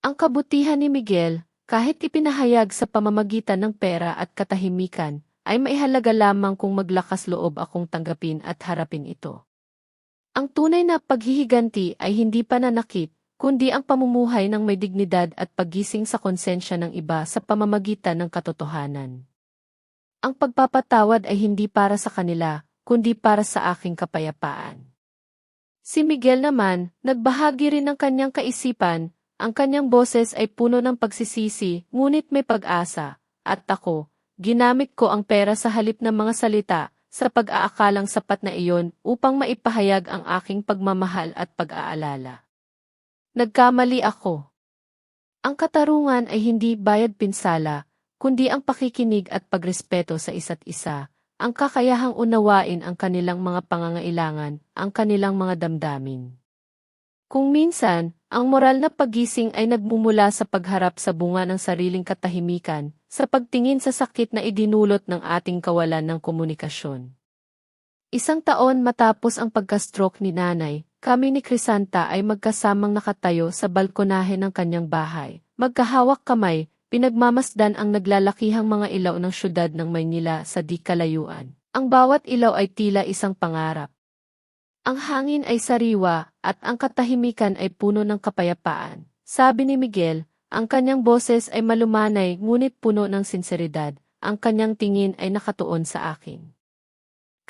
Ang kabutihan ni Miguel, kahit ipinahayag sa pamamagitan ng pera at katahimikan, ay maihalaga lamang kung maglakas loob akong tanggapin at harapin ito. Ang tunay na paghihiganti ay hindi pananakit, kundi ang pamumuhay ng may dignidad at paggising sa konsensya ng iba sa pamamagitan ng katotohanan. Ang pagpapatawad ay hindi para sa kanila, kundi para sa aking kapayapaan. Si Miguel naman, nagbahagi rin ng kanyang kaisipan. Ang kanyang boses ay puno ng pagsisisi, ngunit may pag-asa, at ako, ginamit ko ang pera sa halip ng mga salita, sa pag-aakalang sapat na iyon upang maipahayag ang aking pagmamahal at pag-aalala. Nagkamali ako. Ang katarungan ay hindi bayad pinsala, kundi ang pakikinig at pagrespeto sa isa't isa, ang kakayahang unawain ang kanilang mga pangangailangan, ang kanilang mga damdamin. Kung minsan, ang moral na paggising ay nagmumula sa pagharap sa bunga ng sariling katahimikan, sa pagtingin sa sakit na idinulot ng ating kawalan ng komunikasyon. Isang taon matapos ang pagka-stroke ni nanay, kami ni Crisanta ay magkasamang nakatayo sa balkonahe ng kanyang bahay. Magkahawak kamay, pinagmamasdan ang naglalakihang mga ilaw ng syudad ng Maynila sa di kalayuan. Ang bawat ilaw ay tila isang pangarap. Ang hangin ay sariwa, at ang katahimikan ay puno ng kapayapaan. Sabi ni Miguel, ang kanyang boses ay malumanay ngunit puno ng sinseridad. Ang kanyang tingin ay nakatuon sa akin.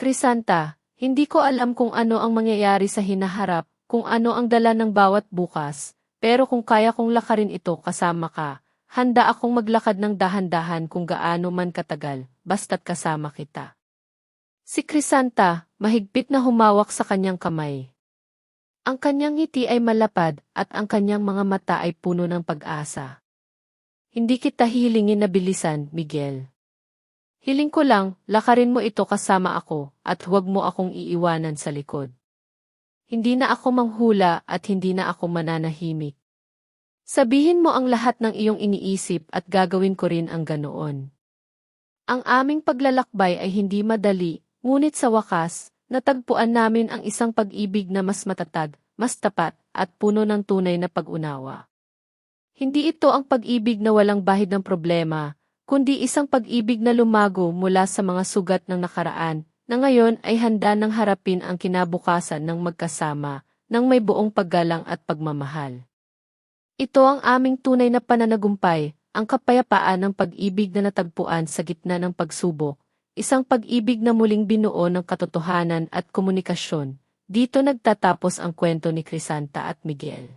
Crisanta, hindi ko alam kung ano ang mangyayari sa hinaharap, kung ano ang dala ng bawat bukas, pero kung kaya kong lakarin ito kasama ka, handa akong maglakad ng dahan-dahan kung gaano man katagal, basta't kasama kita. Si Crisanta, mahigpit na humawak sa kanyang kamay. Ang kanyang ngiti ay malapad at ang kanyang mga mata ay puno ng pag-asa. Hindi kita hihilingin na bilisan, Miguel. Hiling ko lang, lakarin mo ito kasama ako at huwag mo akong iiwanan sa likod. Hindi na ako manghula at hindi na ako mananahimik. Sabihin mo ang lahat ng iyong iniisip at gagawin ko rin ang ganoon. Ang aming paglalakbay ay hindi madali, ngunit sa wakas, natagpuan namin ang isang pag-ibig na mas matatag, mas tapat, at puno ng tunay na pag-unawa. Hindi ito ang pag-ibig na walang bahid ng problema, kundi isang pag-ibig na lumago mula sa mga sugat ng nakaraan, na ngayon ay handa nang harapin ang kinabukasan ng magkasama, ng may buong paggalang at pagmamahal. Ito ang aming tunay na pananagumpay, ang kapayapaan ng pag-ibig na natagpuan sa gitna ng pagsubok, isang pag-ibig na muling binuo ng katotohanan at komunikasyon. Dito nagtatapos ang kwento ni Crisanta at Miguel.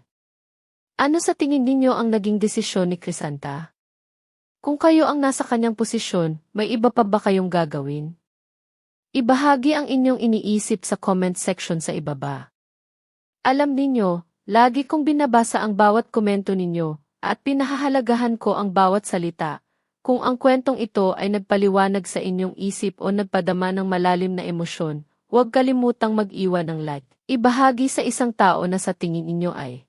Ano sa tingin ninyo ang naging desisyon ni Crisanta? Kung kayo ang nasa kanyang posisyon, may iba pa ba kayong gagawin? Ibahagi ang inyong iniisip sa comment section sa ibaba. Alam ninyo, lagi kong binabasa ang bawat komento ninyo, at pinahahalagahan ko ang bawat salita. Kung ang kwentong ito ay nagpaliwanag sa inyong isip o nagpadama ng malalim na emosyon, huwag kalimutang mag-iwan ng like. Ibahagi sa isang tao na sa tingin ninyo ay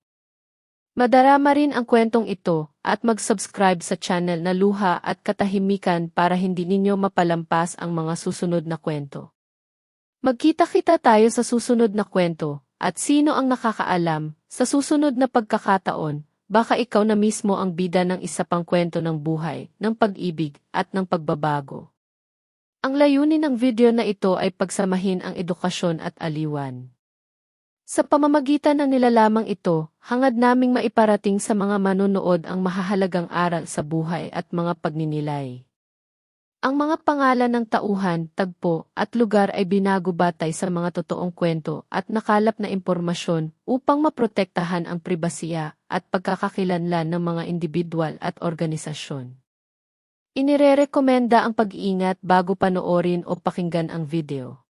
madarama rin ang kwentong ito at mag-subscribe sa channel na Luha at Katahimikan para hindi ninyo mapalampas ang mga susunod na kwento. Magkita-kita tayo sa susunod na kwento at sino ang nakakaalam, sa susunod na pagkakataon, baka ikaw na mismo ang bida ng isa pang kwento ng buhay, ng pag-ibig at ng pagbabago. Ang layunin ng video na ito ay pagsamahin ang edukasyon at aliwan. Sa pamamagitan ng nilalamang ito, hangad naming maiparating sa mga manonood ang mahahalagang aral sa buhay at mga pagninilay. Ang mga pangalan ng tauhan, tagpo, at lugar ay binago batay sa mga totoong kwento at nakalap na impormasyon upang maprotektahan ang pribasiya at pagkakakilanlan ng mga individual at organisasyon. Inirerekomenda ang pag-iingat bago panoorin o pakinggan ang video.